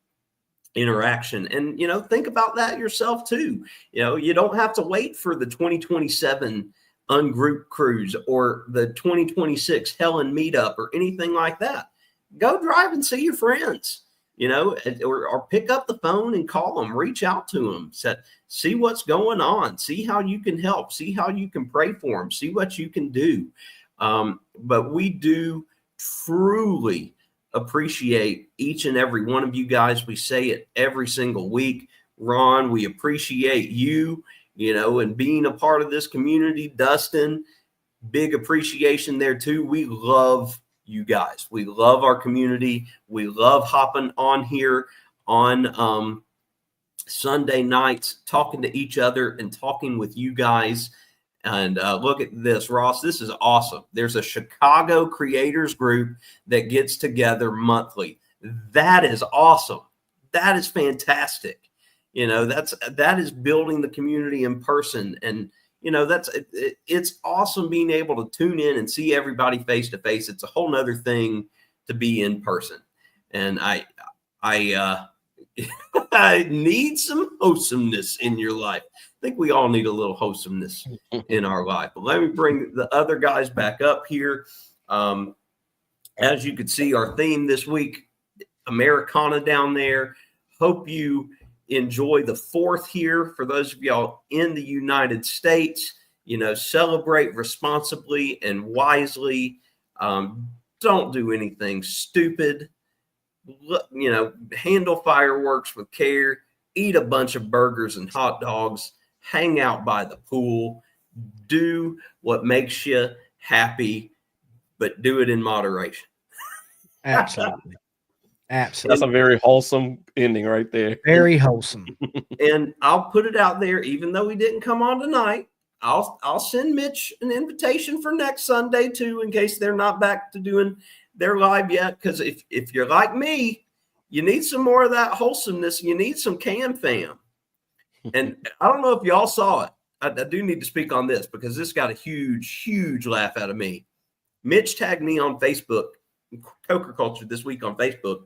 interaction? And, think about that yourself too. You don't have to wait for the 2027 Ungroup Cruise or the 2026 Helen Meetup or anything like that. Go drive and see your friends. Or pick up the phone and call them, reach out to them, see what's going on, see how you can help, see how you can pray for them, see what you can do. But we do truly appreciate each and every one of you guys. We say it every single week. Ron, we appreciate you, and being a part of this community. Dustin, big appreciation there too. We love you guys. We love our community. We love hopping on here on Sunday nights, talking to each other and talking with you guys. And look at this, Ross. This is awesome. There's a Chicago creators group that gets together monthly. That is awesome. That is fantastic. That is building the community in person. And it's awesome being able to tune in and see everybody face to face. It's a whole nother thing to be in person. And I need some wholesomeness in your life. I think we all need a little wholesomeness in our life. But let me bring the other guys back up here. As you can see, our theme this week, Americana down there. Hope you enjoy the 4th here. For those of y'all in the United States, celebrate responsibly and wisely. Don't do anything stupid. Handle fireworks with care. Eat a bunch of burgers and hot dogs. Hang out by the pool. Do what makes you happy, but do it in moderation. Absolutely. Absolutely. That's a very wholesome ending right there. Very wholesome. And I'll put it out there, even though he didn't come on tonight, I'll send Mitch an invitation for next Sunday too, in case they're not back to doing their live yet. Because if you're like me, you need some more of that wholesomeness. You need some Cam Fam. And I don't know if y'all saw it. I do need to speak on this because this got a huge, huge laugh out of me. Mitch tagged me on Facebook, Coker Culture this week on Facebook,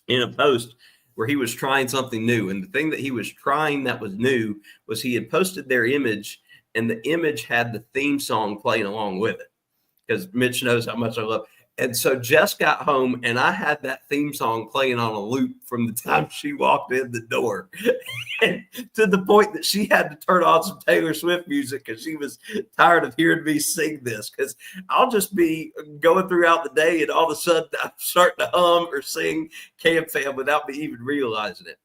in a post where he was trying something new. And the thing that he was trying that was new was he had posted their image, and the image had the theme song playing along with it, because Mitch knows how much I love. And so Jess got home, and I had that theme song playing on a loop from the time she walked in the door, and to the point that she had to turn on some Taylor Swift music because she was tired of hearing me sing this. Because I'll just be going throughout the day, and all of a sudden I'm starting to hum or sing Cam Fam without me even realizing it.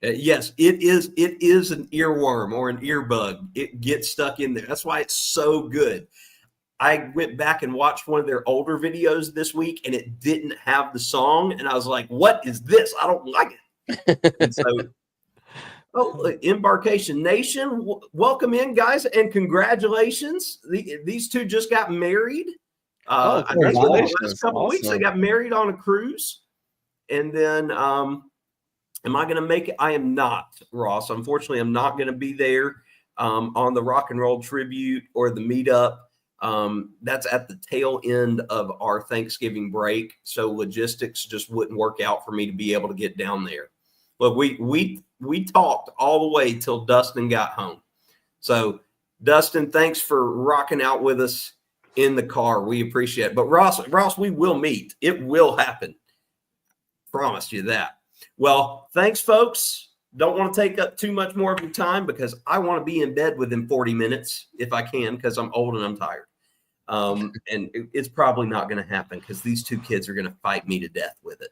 Yes, it is an earworm or an earbug. It gets stuck in there. That's why it's so good. I went back and watched one of their older videos this week, and it didn't have the song. And I was like, what is this? I don't like it. And so, Embarkation Nation, welcome in, guys, and congratulations. These two just got married. I think in the last couple of weeks they got married on a cruise. And then, am I going to make it? I am not, Ross. Unfortunately, I'm not going to be there on the Rock and Roll Tribute or the meetup. That's at the tail end of our Thanksgiving break. So logistics just wouldn't work out for me to be able to get down there. Look, we talked all the way till Dustin got home. So Dustin, thanks for rocking out with us in the car. We appreciate it. But Ross, we will meet. It will happen. Promise you that. Well, thanks, folks. Don't want to take up too much more of your time because I want to be in bed within 40 minutes if I can, because I'm old and I'm tired. And it's probably not going to happen because these two kids are going to fight me to death with it.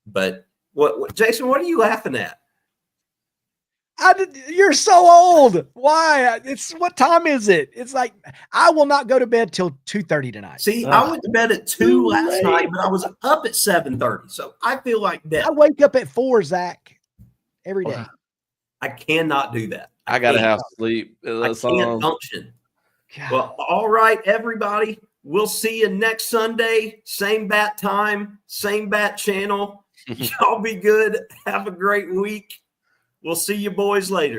But what Jason, what are you laughing at? You're so old. Why? What time is it? It's like I will not go to bed till 2:30 tonight. See, I went to bed at 2 last night, but I was up at 7:30, so I feel like death. I wake up at 4, Zach, every day. I cannot do that. I gotta have sleep. I can't function. God. Well, all right, everybody. We'll see you next Sunday. Same bat time, same bat channel. Y'all be good. Have a great week. We'll see you boys later.